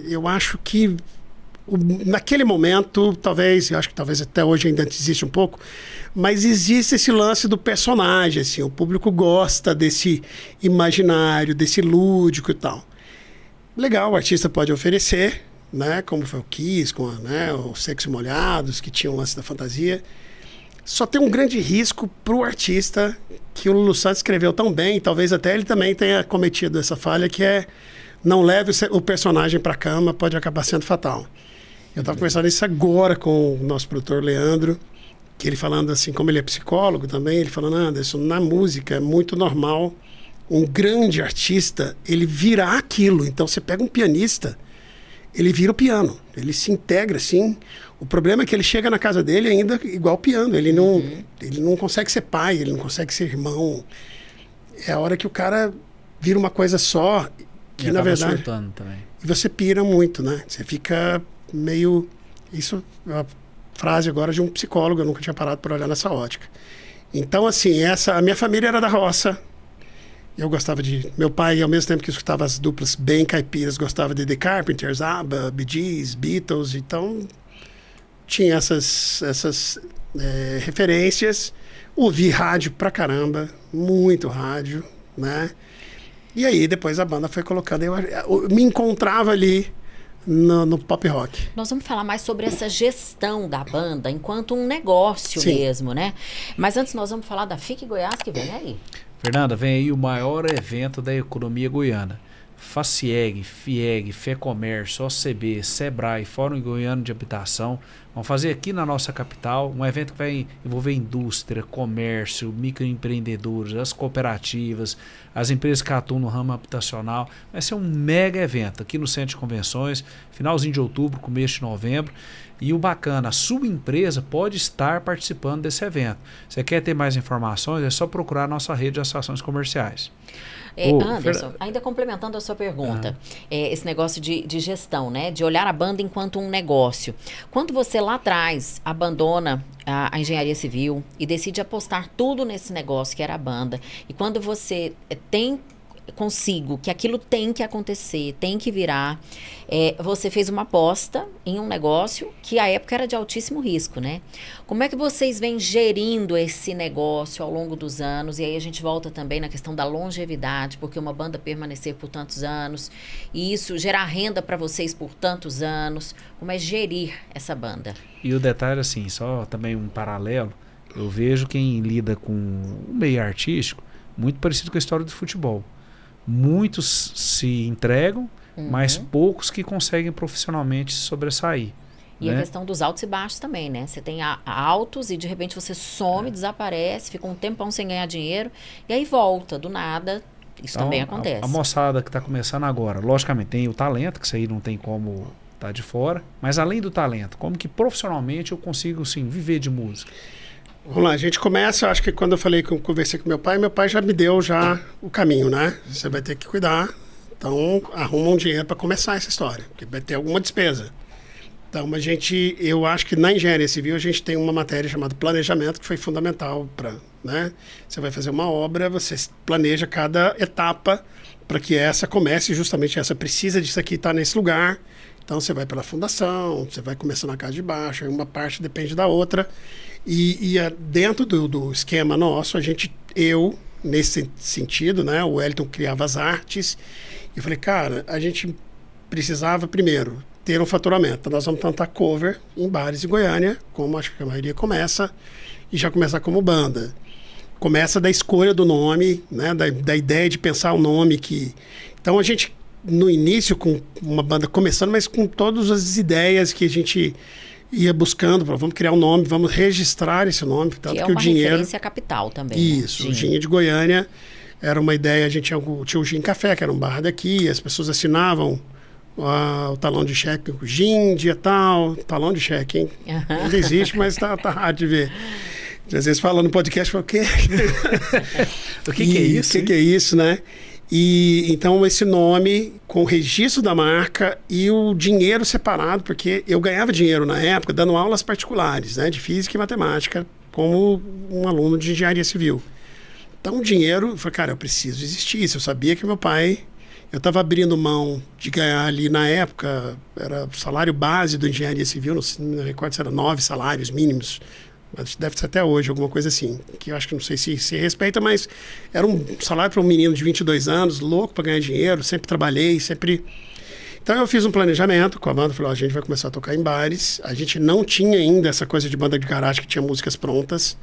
eu acho que naquele momento, eu acho que talvez até hoje ainda existe um pouco, mas existe esse lance do personagem, assim, o público gosta desse imaginário, desse lúdico e tal. Legal, o artista pode oferecer, né, como foi o Kiss, com os Secos e Molhados, que tinha o lance da fantasia. Só tem um grande risco para o artista, que o Lulu Santos escreveu tão bem, talvez até ele também tenha cometido essa falha, que é não leve o personagem para a cama, pode acabar sendo fatal. Eu estava conversando isso agora com o nosso produtor Leandro, que ele falando assim, como ele é psicólogo também, ele falando, Anderson, na música é muito normal um grande artista, ele virar aquilo. Então você pega um pianista, ele vira o piano, ele se integra assim. O problema é que ele chega na casa dele ainda igual piano, ele não consegue ser pai, ele não consegue ser irmão. É a hora que o cara vira uma coisa só, que na verdade... Também. E você pira muito, né? Você fica meio... Isso é uma frase agora de um psicólogo, eu nunca tinha parado para olhar nessa ótica. Então, assim, a minha família era da roça. Eu gostava de... Meu pai, ao mesmo tempo que escutava as duplas bem caipiras, gostava de The Carpenters, ABBA, Bee Gees, Beatles. Então, tinha essas referências. Ouvi rádio pra caramba, muito rádio, né? E aí, depois a banda foi colocando... Eu me encontrava ali no pop rock. Nós vamos falar mais sobre essa gestão da banda enquanto um negócio mesmo, né? Mas antes nós vamos falar da FIC Goiás, que vem aí. Fernanda, vem aí o maior evento da economia goiana. FACIEG, FIEG, FEComércio, OCB, SEBRAE, Fórum Goiano de Habitação. Vamos fazer aqui na nossa capital um evento que vai envolver indústria, comércio, microempreendedores, as cooperativas, as empresas que atuam no ramo habitacional. Vai ser um mega evento aqui no Centro de Convenções, finalzinho de outubro, começo de novembro. E o bacana, a sua empresa pode estar participando desse evento. Você quer ter mais informações? É só procurar a nossa rede de associações comerciais. Anderson, ainda complementando a sua pergunta, esse negócio de gestão, né? De olhar a banda enquanto um negócio. Quando você lá atrás abandona a engenharia civil e decide apostar tudo nesse negócio que era a banda, e quando você tem consigo que aquilo tem que acontecer, tem que virar, você fez uma aposta em um negócio que à época era de altíssimo risco, né? Como é que vocês vêm gerindo esse negócio ao longo dos anos? E aí a gente volta também na questão da longevidade, porque uma banda permanecer por tantos anos, e isso gerar renda para vocês por tantos anos, como é gerir essa banda? E o detalhe assim, só também um paralelo, eu vejo quem lida com o meio artístico muito parecido com a história do futebol. Muitos se entregam, mas poucos que conseguem profissionalmente se sobressair. E a questão dos altos e baixos também, né? Você tem altos e de repente você some, desaparece, fica um tempão sem ganhar dinheiro e aí volta do nada. Isso então, também acontece. A moçada que está começando agora, logicamente tem o talento, que isso aí não tem como estar de fora, mas além do talento, como que profissionalmente eu consigo sim, viver de música? Vamos lá, a gente começa, acho que quando eu falei que eu conversei com meu pai já me deu o caminho, né? Você vai ter que cuidar, então arruma um dinheiro para começar essa história, porque vai ter alguma despesa. Então eu acho que na engenharia civil a gente tem uma matéria chamada planejamento, que foi fundamental para, né? Você vai fazer uma obra, você planeja cada etapa para que essa comece, justamente essa precisa disso aqui estar nesse lugar. Então você vai pela fundação, você vai começando na casa de baixo, aí uma parte depende da outra. E dentro do esquema nosso, eu, nesse sentido, né, o Wellington criava as artes, e eu falei, cara, a gente precisava, primeiro, ter um faturamento. Então, nós vamos tentar cover em bares de Goiânia, como acho que a maioria começa, e já começar como banda. Começa da escolha do nome, né, da ideia de pensar o nome que... Então, a gente, no início, com uma banda começando, mas com todas as ideias que a gente... ia buscando, vamos criar um nome, vamos registrar esse nome. Tanto que é uma referência à capital também. Isso, né? O Gin de Goiânia era uma ideia, a gente tinha o Gin Café, que era um bar daqui, as pessoas assinavam o talão de cheque, Gin, dia tal, talão de cheque, hein? Ainda existe, mas tá raro de ver. Às vezes fala no podcast, fala, o quê? O que é isso? O que é isso, né? E então esse nome com o registro da marca e o dinheiro separado, porque eu ganhava dinheiro na época dando aulas particulares, né, de física e matemática, como um aluno de engenharia civil. Então o dinheiro, eu falei, cara, eu preciso existir isso. Eu sabia que meu pai, eu estava abrindo mão de ganhar ali na época, era o salário base do engenharia civil, não recordo se era 9 salários mínimos. Mas deve ser até hoje, alguma coisa assim. Que eu acho que não sei se respeita, mas era um salário para um menino de 22 anos, louco para ganhar dinheiro, sempre trabalhei, sempre... Então eu fiz um planejamento com a banda, falei, a gente vai começar a tocar em bares. A gente não tinha ainda essa coisa de banda de garagem que tinha músicas prontas.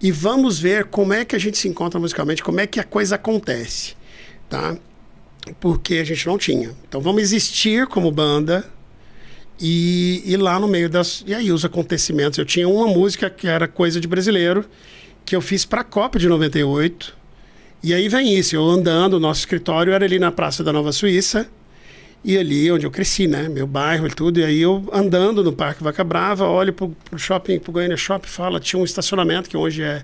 E vamos ver como é que a gente se encontra musicalmente, como é que a coisa acontece, tá? porque a gente não tinha. Então vamos existir como banda e lá no meio das... E aí os acontecimentos. Eu tinha uma música que era Coisa de Brasileiro, que eu fiz para a Copa de 98. E aí vem isso, eu andando, o nosso escritório era ali na Praça da Nova Suíça, e ali onde eu cresci, né? Meu bairro e tudo. E aí eu andando no Parque Vaca Brava, olho pro shopping, pro Goiânia Shopping, fala, tinha um estacionamento que hoje é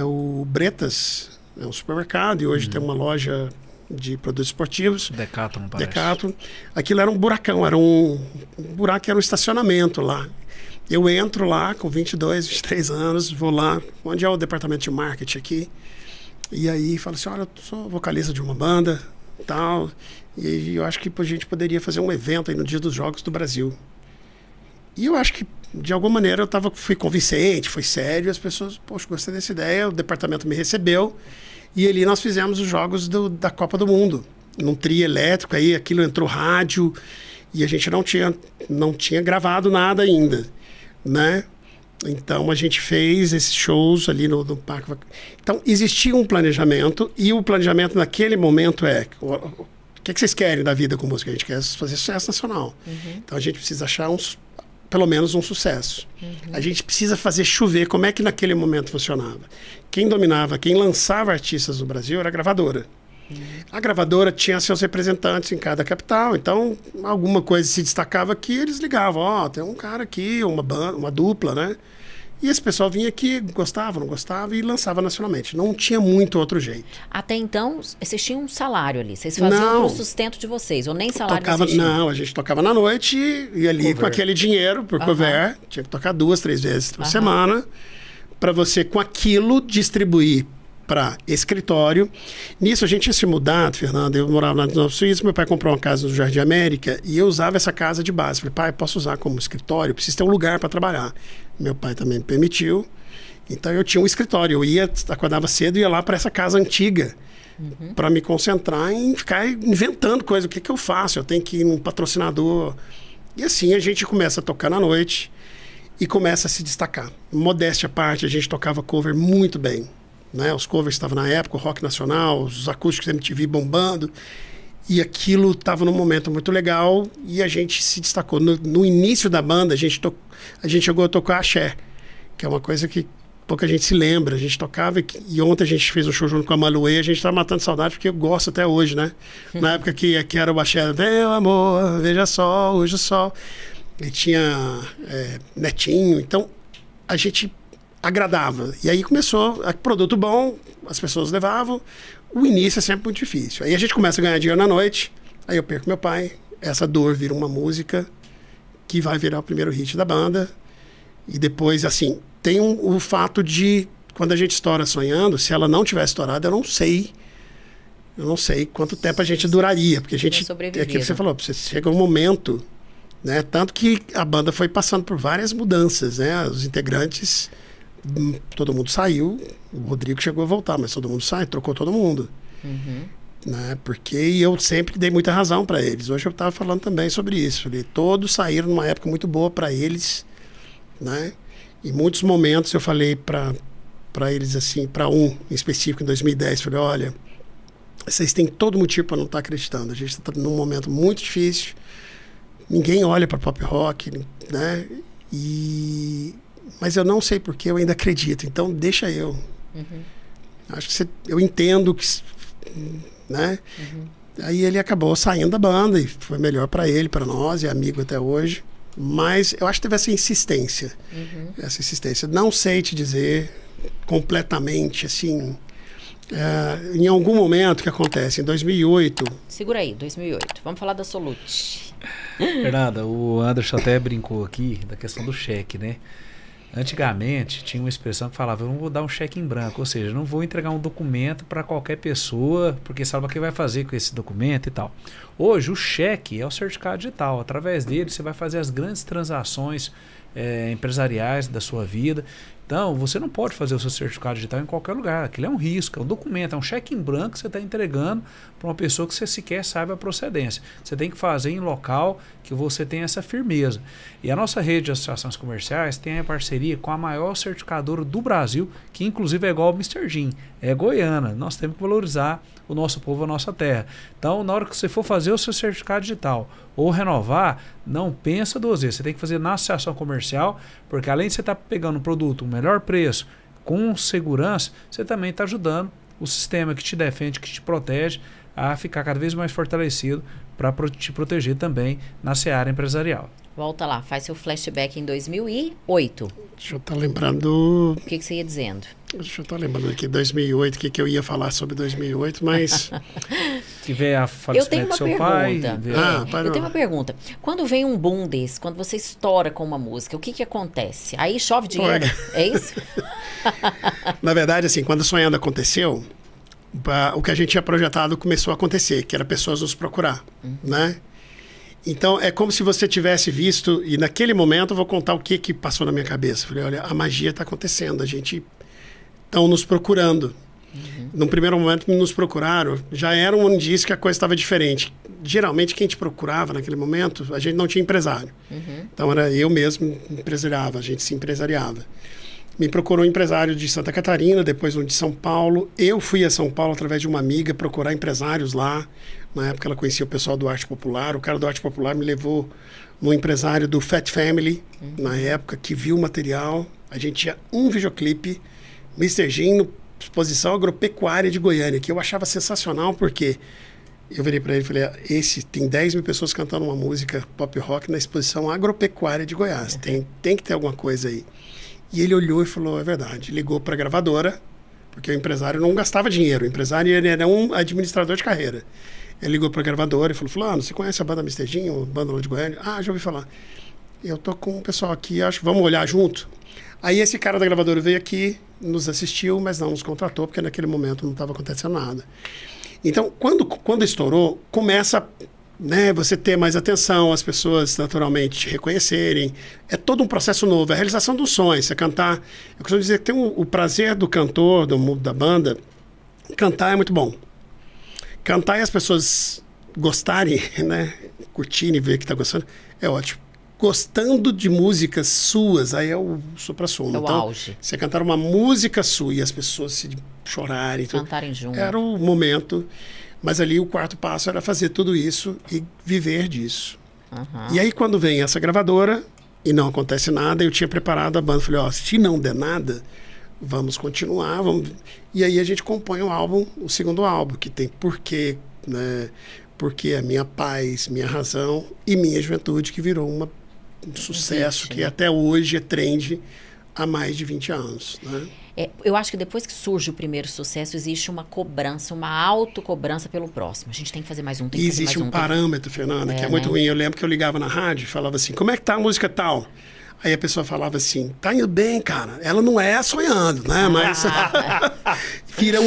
o Bretas, é um supermercado, e hoje tem uma loja de produtos esportivos. Decathlon, parece. Decathlon. Aquilo era um buracão, era um buraco, era um estacionamento lá. Eu entro lá com 22, 23 anos, vou lá, onde é o departamento de marketing aqui, e aí falo assim, olha, eu sou vocalista de uma banda, tal, e eu acho que a gente poderia fazer um evento aí no Dia dos Jogos do Brasil. E eu acho que, de alguma maneira, fui convincente, foi sério, as pessoas, poxa, gostei dessa ideia, o departamento me recebeu, e ali nós fizemos os jogos da Copa do Mundo, num trio elétrico, aí aquilo entrou rádio, e a gente não tinha gravado nada ainda, né? Então a gente fez esses shows ali no Parque. Então existia um planejamento, e o planejamento naquele momento o que vocês querem da vida com música? A gente quer fazer sucesso nacional. Então a gente precisa achar pelo menos um sucesso. A gente precisa fazer chover. Como é que naquele momento funcionava? Quem dominava, quem lançava artistas no Brasil era a gravadora. A gravadora tinha seus representantes em cada capital, então alguma coisa se destacava aqui, eles ligavam, tem um cara aqui, uma banda, uma dupla, né? E esse pessoal vinha aqui, gostava, não gostava, e lançava nacionalmente. Não tinha muito outro jeito. Até então, vocês tinham um salário ali, vocês faziam para o sustento de vocês, ou nem salário existia? Não, a gente tocava na noite e ali cover. Com aquele dinheiro por cover, tinha que tocar 2, 3 vezes por semana, para você com aquilo distribuir para escritório. Nisso a gente tinha se mudado, Fernando, eu morava na Nova Suíça, meu pai comprou uma casa no Jardim América e eu usava essa casa de base. Falei, pai, posso usar como escritório? Preciso ter um lugar para trabalhar. Meu pai também me permitiu. Então eu tinha um escritório, eu acordava cedo e ia lá para essa casa antiga para me concentrar em ficar inventando coisa. O que eu faço? Eu tenho que ir num patrocinador. E assim a gente começa a tocar na noite e começa a se destacar. Modéstia à parte, a gente tocava cover muito bem. Né? Os covers estavam na época, o rock nacional, os acústicos MTV bombando, e aquilo estava num momento muito legal e a gente se destacou. No início da banda, a gente chegou a tocar axé, que é uma coisa que pouca gente se lembra. A gente tocava e ontem a gente fez um show junto com a Maluê, a gente tá matando saudade porque eu gosto até hoje, né? Na época que era o axé, meu amor, veja só, hoje o sol. E tinha Netinho, então a gente agradava. E aí começou, produto bom, as pessoas levavam. O início é sempre muito difícil. Aí a gente começa a ganhar dinheiro na noite, aí eu perco meu pai, essa dor vira uma música que vai virar o primeiro hit da banda. E depois, assim, tem o fato de, quando a gente estoura Sonhando, se ela não tivesse estourado, eu não sei quanto tempo a gente duraria, porque a gente, é aquilo que você falou, você chega um momento, né, tanto que a banda foi passando por várias mudanças, né, os integrantes, todo mundo saiu, o Rodrigo chegou a voltar, mas todo mundo sai, trocou todo mundo. Né? Porque eu sempre dei muita razão para eles. Hoje eu estava falando também sobre isso. Falei, todos saíram numa época muito boa para eles, né? Em muitos momentos eu falei para eles assim, para um em específico em 2010, falei, olha, vocês têm todo motivo para não estar acreditando. A gente está num momento muito difícil. Ninguém olha para pop rock, né? Mas eu não sei porque eu ainda acredito. Então deixa eu. Acho que eu entendo que, né? Aí ele acabou saindo da banda e foi melhor para ele, para nós, é amigo até hoje. Mas eu acho que teve essa insistência. Essa insistência. Não sei te dizer completamente, assim, em algum momento que acontece, em 2008... Segura aí, 2008. Vamos falar da Solute. Fernanda, o Anderson até brincou aqui da questão do cheque, né? Antigamente tinha uma expressão que falava, eu não vou dar um cheque em branco, ou seja, eu não vou entregar um documento para qualquer pessoa, porque sabe o que vai fazer com esse documento e tal. Hoje o cheque é o certificado digital, através dele você vai fazer as grandes transações empresariais da sua vida, Então, você não pode fazer o seu certificado digital em qualquer lugar. Aquilo é um risco, é um documento, é um cheque em branco que você está entregando para uma pessoa que você sequer sabe a procedência. Você tem que fazer em local que você tenha essa firmeza. E a nossa rede de associações comerciais tem a parceria com a maior certificadora do Brasil, que inclusive é igual ao Mr. Jim, é goiana. Nós temos que valorizar o nosso povo, a nossa terra. Então, na hora que você for fazer o seu certificado digital ou renovar, não pensa duas vezes. Você tem que fazer na associação comercial, porque além de você estar pegando um produto, um melhor preço, com segurança, você também está ajudando o sistema que te defende, que te protege, a ficar cada vez mais fortalecido para te proteger também na seara empresarial. Volta lá, faz seu flashback em 2008. Deixa eu estar lembrando... O que você ia dizendo? Deixa eu estar lembrando aqui, 2008, o que eu ia falar sobre 2008, mas... Que veio a falecimento do seu pai. Eu tenho uma pergunta. Quando vem um boom desse, quando você estoura com uma música, o que acontece? Aí chove dinheiro, é isso? Na verdade, assim, quando o Sonhando aconteceu, o que a gente tinha projetado começou a acontecer, que era pessoas nos procurar, né? Então, é como se você tivesse visto, e naquele momento eu vou contar o que passou na minha cabeça. Eu falei, olha, a magia está acontecendo, a gente estão nos procurando. Num primeiro momento nos procuraram, já era um indício que a coisa estava diferente. Geralmente quem te procurava naquele momento, a gente não tinha empresário. Então era eu mesmo empresariava, a gente se empresariava. Me procurou um empresário de Santa Catarina, depois um de São Paulo. Eu fui a São Paulo através de uma amiga procurar empresários lá. Na época ela conhecia o pessoal do Arte Popular. O cara do Arte Popular me levou no empresário do Fat Family, na época, que viu o material. A gente tinha um videoclipe, Mr. Jim, exposição agropecuária de Goiânia, que eu achava sensacional, porque eu virei para ele e falei, tem 10 mil pessoas cantando uma música pop rock na exposição agropecuária de Goiás. Tem que ter alguma coisa aí. E ele olhou e falou, é verdade. Ligou para a gravadora, porque o empresário não gastava dinheiro. O empresário ele era um administrador de carreira. Ele ligou para a gravadora e falou, fulano, você conhece a banda Mr. Jim, a banda lá de Goiânia? Ah, já ouvi falar. Eu tô com o pessoal aqui, acho que vamos olhar junto. Aí esse cara da gravadora veio aqui, nos assistiu, mas não nos contratou, porque naquele momento não estava acontecendo nada. Então, quando estourou, começa, né, você ter mais atenção, as pessoas naturalmente te reconhecerem. É todo um processo novo, é a realização dos sonhos. Você cantar, eu costumo dizer que tem o prazer do cantor, da banda, cantar é muito bom. Cantar e as pessoas gostarem, né, curtirem, ver que está gostando, é ótimo. Gostando de músicas suas, aí é o supra-sumo. É o auge. Você cantar uma música sua e as pessoas se chorarem. Cantarem junto. Era o momento. Mas ali o quarto passo era fazer tudo isso e viver disso. E aí quando vem essa gravadora e não acontece nada, eu tinha preparado a banda. Falei, ó, se não der nada, vamos continuar. E aí a gente compõe o álbum, o segundo álbum, que tem Porquê, né? Porque é Minha Paz, Minha Razão e Minha Juventude, que virou um sucesso que até hoje é trend há mais de 20 anos. Né? Eu acho que depois que surge o primeiro sucesso, existe uma cobrança, uma autocobrança pelo próximo. A gente tem que fazer mais um, tem que fazer mais um. Existe um parâmetro, Fernanda, que é muito ruim. Eu lembro que eu ligava na rádio e falava assim, como é que tá a música tal? Aí a pessoa falava assim, tá indo bem, cara. Ela não é sonhando, né? Mas vira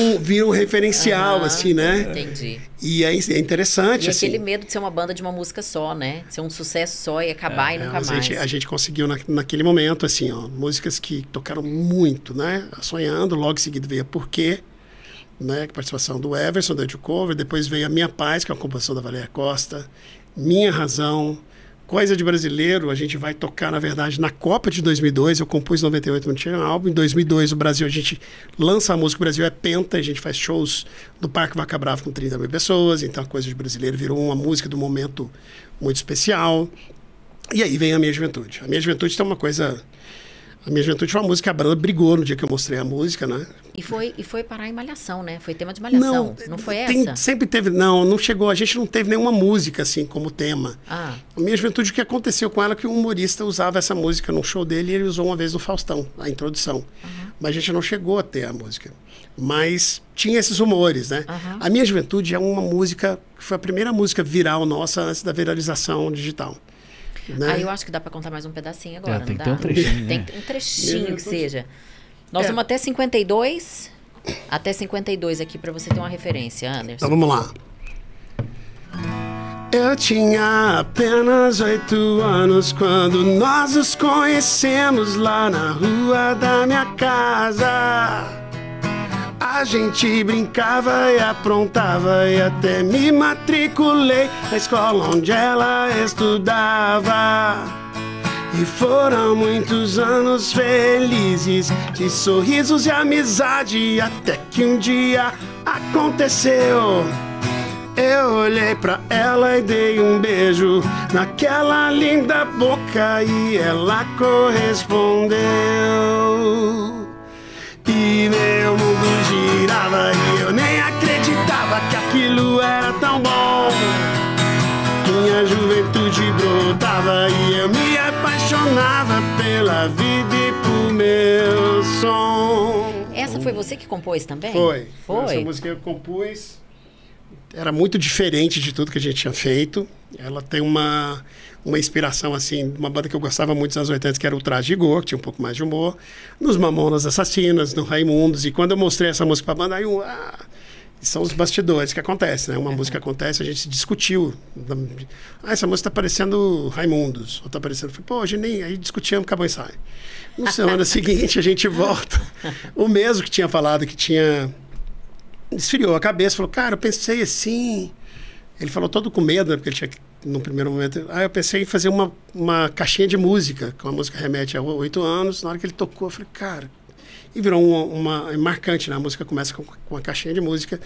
um referencial, assim, né? Entendi. E é interessante, e assim. aquele medo de ser uma banda de uma música só, né? De ser um sucesso só e acabar e nunca mais. A gente conseguiu naquele momento, assim, ó, músicas que tocaram muito, né? Sonhando, logo em seguida veio Porquê, né? Com participação do Everson, da Edu Cover. Depois veio A Minha Paz, que é uma composição da Valéria Costa. Minha Razão. Coisa de Brasileiro, a gente vai tocar, na verdade, na Copa de 2002. Eu compus em 98, não tinha álbum. Em 2002, o Brasil, a gente lança a música. O Brasil é penta, a gente faz shows no Parque Vaca Brava com 30 mil pessoas. Então, a Coisa de Brasileiro virou uma música do momento muito especial. E aí vem A Minha Juventude. A Minha Juventude tem uma coisa... A Minha Juventude foi uma música que a banda brigou no dia que eu mostrei a música, né? E foi parar em Malhação, né? Foi tema de Malhação. Não foi essa? Sempre teve... Não chegou. A gente não teve nenhuma música, assim, como tema. A Minha Juventude, o que aconteceu com ela é que um humorista usava essa música num show dele e ele usou uma vez no Faustão, a introdução. Mas a gente não chegou a ter a música. Mas tinha esses rumores, né? A Minha Juventude é uma música... que foi a primeira música viral nossa antes da viralização digital. Né? Eu acho que dá para contar mais um pedacinho agora, tem não que dá? ter um trechinho, Tem um trechinho que seja. Nós vamos até 52. Até 52 aqui para você ter uma referência, Anderson. Então vamos lá. Eu tinha apenas 8 anos quando nós nos conhecemos lá na rua da minha casa. A gente brincava e aprontava e até me matriculei na escola onde ela estudava. E foram muitos anos felizes, de sorrisos e amizade, até que um dia aconteceu. Eu olhei pra ela e dei um beijo naquela linda boca e ela correspondeu. E meu mundo girava e eu nem acreditava que aquilo era tão bom. Minha juventude brotava e eu me apaixonava pela vida e por meu som. Essa foi você que compôs também? Foi. Essa música eu compus. Era muito diferente de tudo que a gente tinha feito. Ela tem uma inspiração, assim, de uma banda que eu gostava muito dos anos 80, que era o Traje Rigor, que tinha um pouco mais de humor. Nos Mamonas Assassinas, no Raimundos. E quando eu mostrei essa música pra banda, aí são os bastidores que acontecem, né? Uma música acontece, a gente se discutiu. Essa música tá parecendo Raimundos. Ou tá parecendo... Pô, nem aí discutimos, acabou o ensaio. Na semana seguinte, a gente volta. O mesmo que tinha falado que tinha... Esfriou a cabeça, falou, cara, eu pensei assim... Ele falou todo com medo, né? Porque ele tinha, no primeiro momento... eu pensei em fazer uma caixinha de música, que a música remete a 8 anos. Na hora que ele tocou, eu falei, cara... E virou uma marcante, né? A música começa com uma caixinha de música.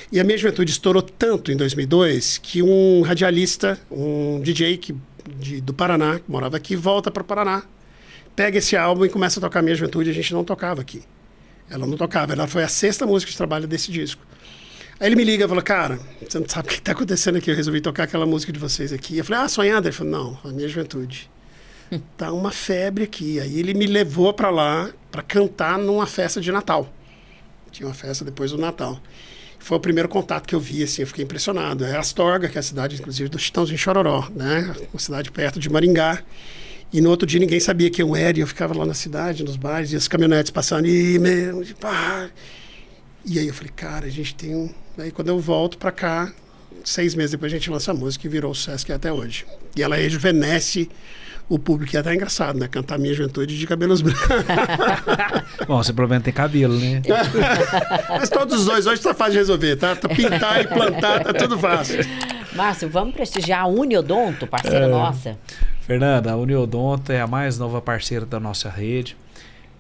E a minha juventude estourou tanto em 2002 que um radialista, um DJ do Paraná, que morava aqui, volta para o Paraná, pega esse álbum e começa a tocar a minha juventude. A gente não tocava aqui. Ela não tocava. Ela foi a 6ª música de trabalho desse disco. Aí ele me liga e fala, cara, você não sabe o que está acontecendo aqui. Eu resolvi tocar aquela música de vocês aqui. Eu falei, sonhando? Ele falou, não, a minha juventude. Tá uma febre aqui. Aí ele me levou para lá para cantar numa festa de Natal. Tinha uma festa depois do Natal. Foi o primeiro contato que eu vi, assim, eu fiquei impressionado. É Astorga, que é a cidade, inclusive, do Chitãozinho Chororó, né? Uma cidade perto de Maringá. E no outro dia ninguém sabia quem eu era, e eu ficava lá na cidade, nos bares, e as caminhonetes passando, e aí eu falei, cara, a gente tem um... Aí quando eu volto para cá, 6 meses depois a gente lança a música e virou o sucesso que é até hoje. E ela rejuvenesce o público, é até engraçado, né? Cantar Minha Juventude de Cabelos Brancos. Bom, você provavelmente tem cabelo, né? Mas todos os dois hoje tá fácil de resolver, tá? Pintar e plantar, tá tudo fácil. Márcio, vamos prestigiar a Uniodonto, parceira nossa. Fernanda, a Uniodonto é a mais nova parceira da nossa rede.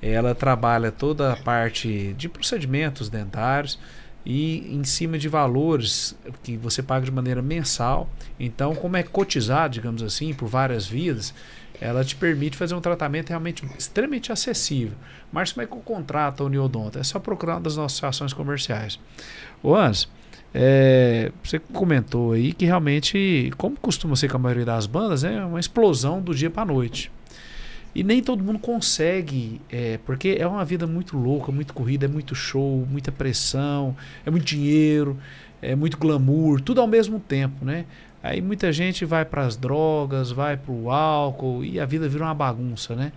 Ela trabalha toda a parte de procedimentos dentários e em cima de valores que você paga de maneira mensal. Então, como é cotizado, digamos assim, por várias vidas, ela te permite fazer um tratamento realmente extremamente acessível. Mas como é que eu contrato a Uniodonto? É só procurar uma das nossas ações comerciais. Ô Anderson, você comentou aí que realmente, como costuma ser com a maioria das bandas, é uma explosão do dia para a noite. E nem todo mundo consegue, porque é uma vida muito louca, muito corrida, é muito show, muita pressão, é muito dinheiro, é muito glamour, tudo ao mesmo tempo, né? Aí muita gente vai para as drogas, vai para o álcool e a vida vira uma bagunça, né?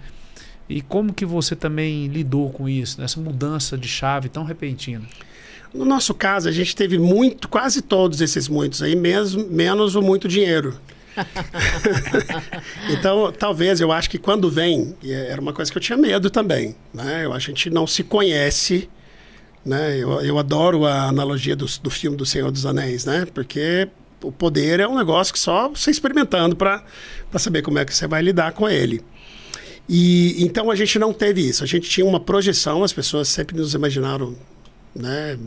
E como que você também lidou com isso, nessa mudança de chave tão repentina? No nosso caso, a gente teve quase todos esses muitos aí, menos o muito dinheiro. Então, talvez, eu acho que quando vem, era uma coisa que eu tinha medo também, né? Eu acho que a gente não se conhece, né? Eu adoro a analogia do filme do Senhor dos Anéis, né? Porque o poder é um negócio que só você experimentando para saber como é que você vai lidar com ele. E então a gente não teve isso. A gente tinha uma projeção, as pessoas sempre nos imaginaram, né,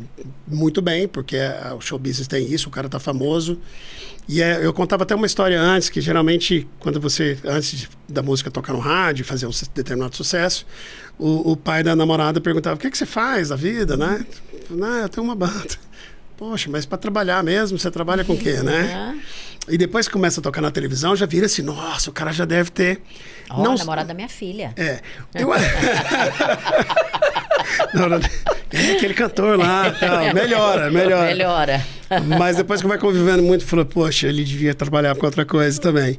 muito bem, porque o show business tem isso, o cara tá famoso. E eu contava até uma história antes, que geralmente, quando antes da música tocar no rádio, fazer um determinado sucesso, o pai da namorada perguntava, o que você faz da vida, né? Eu tenho uma banda. Poxa, mas para trabalhar mesmo, você trabalha com o quê, né? E depois que começa a tocar na televisão, já vira assim, nossa, o cara já deve ter... Ó, namorada da minha filha. Aquele cantor lá, tal. Melhora. Mas depois que vai convivendo muito, falou, poxa, ele devia trabalhar com outra coisa também.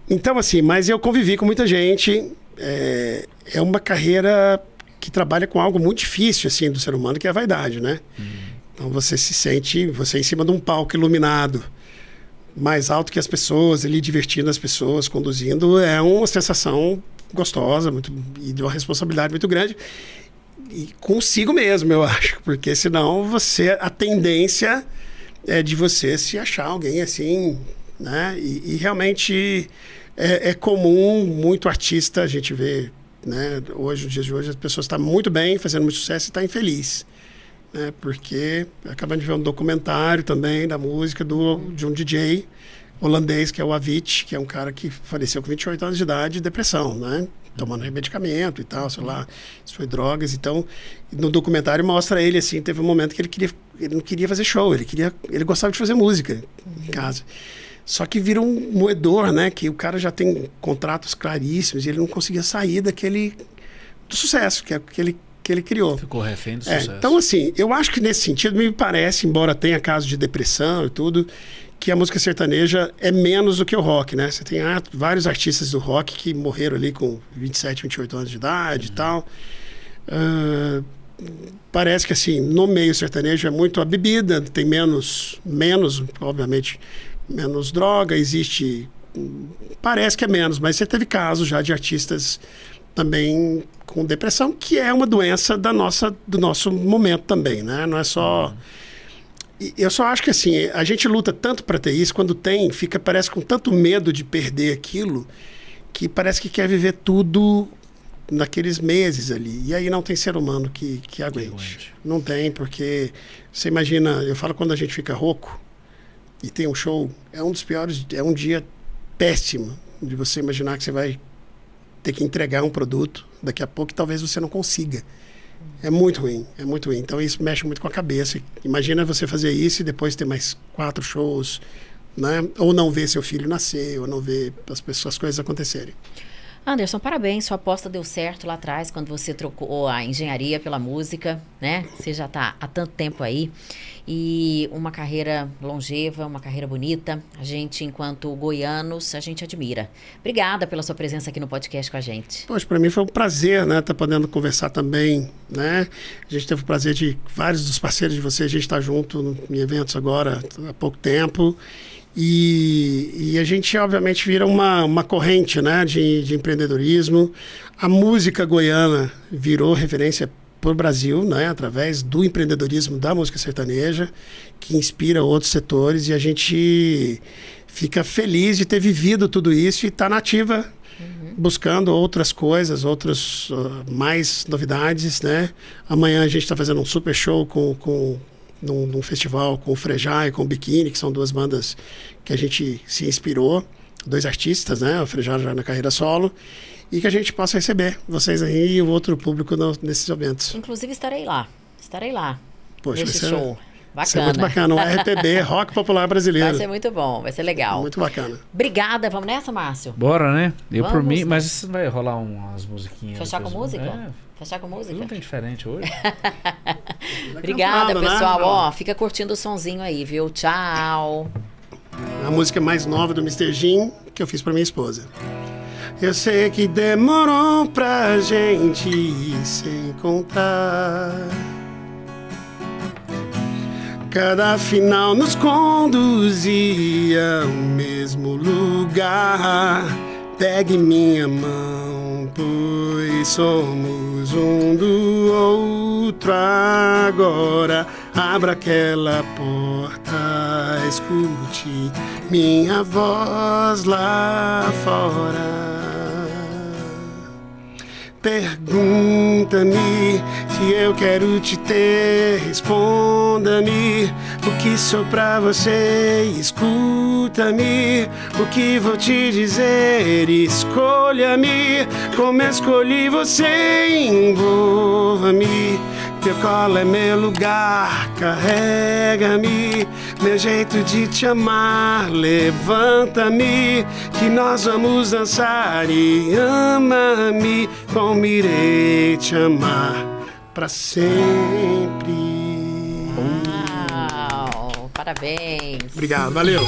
Então, assim, mas eu convivi com muita gente. É uma carreira que trabalha com algo muito difícil, assim, do ser humano, que é a vaidade, né? Então você se sente, em cima de um palco iluminado, mais alto que as pessoas, ali divertindo as pessoas, conduzindo, é uma sensação gostosa e de uma responsabilidade muito grande. E consigo mesmo, eu acho, porque senão a tendência é de você se achar alguém assim, né? E realmente é comum, muito artista, a gente vê, né? Hoje, nos dias de hoje, as pessoas estão muito bem, fazendo muito sucesso e estão infeliz. Né? Porque acabamos de ver um documentário também da música de um DJ holandês, que é o Avicii, que é um cara que faleceu com 28 anos de idade de depressão, né? Tomando medicamento e tal, sei lá, isso foi drogas. Então, no documentário mostra ele assim, teve um momento que ele não queria fazer show, ele gostava de fazer música em casa. Só que vira um moedor, né? Que o cara já tem contratos claríssimos e ele não conseguia sair do sucesso que ele criou. Ficou refém do sucesso. Então, assim, eu acho que nesse sentido, me parece, embora tenha casos de depressão e tudo, que a música sertaneja é menos do que o rock, né? Você tem vários artistas do rock que morreram ali com 27, 28 anos de idade e tal. Parece que, assim, no meio sertanejo é muito a bebida, tem menos, obviamente, menos droga, parece que é menos, mas você teve casos já de artistas também com depressão, que é uma doença do nosso momento também, né? Não é só... Eu só acho que assim, a gente luta tanto para ter isso, quando parece com tanto medo de perder aquilo, que parece que quer viver tudo naqueles meses ali. E aí não tem ser humano que aguente. Não tem, porque você imagina, eu falo quando a gente fica rouco e tem um show, é um dos piores, é um dia péssimo de você imaginar que você vai ter que entregar um produto daqui a pouco e talvez você não consiga. É muito ruim, é muito ruim. Então isso mexe muito com a cabeça. Imagina você fazer isso e depois ter mais 4 shows, né? Ou não ver seu filho nascer, ou não ver as coisas acontecerem. Anderson, parabéns, sua aposta deu certo lá atrás, quando você trocou a engenharia pela música, né? Você já está há tanto tempo aí. E uma carreira longeva, uma carreira bonita. A gente, enquanto goianos, a gente admira. Obrigada pela sua presença aqui no podcast com a gente. Poxa, para mim foi um prazer, né? Estar podendo conversar também, né? A gente teve o prazer de vários dos parceiros de vocês, a gente está junto em eventos agora há pouco tempo. E a gente, obviamente, vira uma corrente, né, de empreendedorismo. A música goiana virou referência para o Brasil, né, através do empreendedorismo da música sertaneja, que inspira outros setores. E a gente fica feliz de ter vivido tudo isso e estar nativa, buscando outras coisas, mais novidades, né? Amanhã a gente está fazendo um super show num festival com o Frejá e com o Biquíni, que são 2 bandas que a gente se inspirou, 2 artistas, né? O Frejá já na carreira solo, e que a gente possa receber vocês aí e o outro público nesses eventos. Inclusive estarei lá. Poxa, nesse show. Bacana. Vai ser muito bacana, o RPB, Rock Popular Brasileiro. Vai ser muito bom, vai ser legal. Muito bacana. Obrigada, vamos nessa, Márcio? Bora, né? Vamos, por mim, mas isso vai rolar umas musiquinhas. Fechar com música? É. Fechar com música? Não tem diferente hoje. Obrigada, cantada, pessoal. Né? Ó, fica curtindo o sonzinho aí, viu? Tchau. A música mais nova do Mr. Jim, que eu fiz pra minha esposa. Eu sei que demorou pra gente se encontrar. Cada final nos conduzia ao mesmo lugar. Pegue minha mão, pois somos um do outro agora. Abra aquela porta, escute minha voz lá fora. Pergunta-me se eu quero te ter, responda-me o que sou pra você, escuta-me o que vou te dizer, escolha-me como escolhi você, envolva-me, teu colo é meu lugar, carrega-me, meu jeito de te amar, levanta-me, que nós vamos dançar e ama-me, como irei te amar pra sempre. Uau, parabéns. Obrigado, valeu.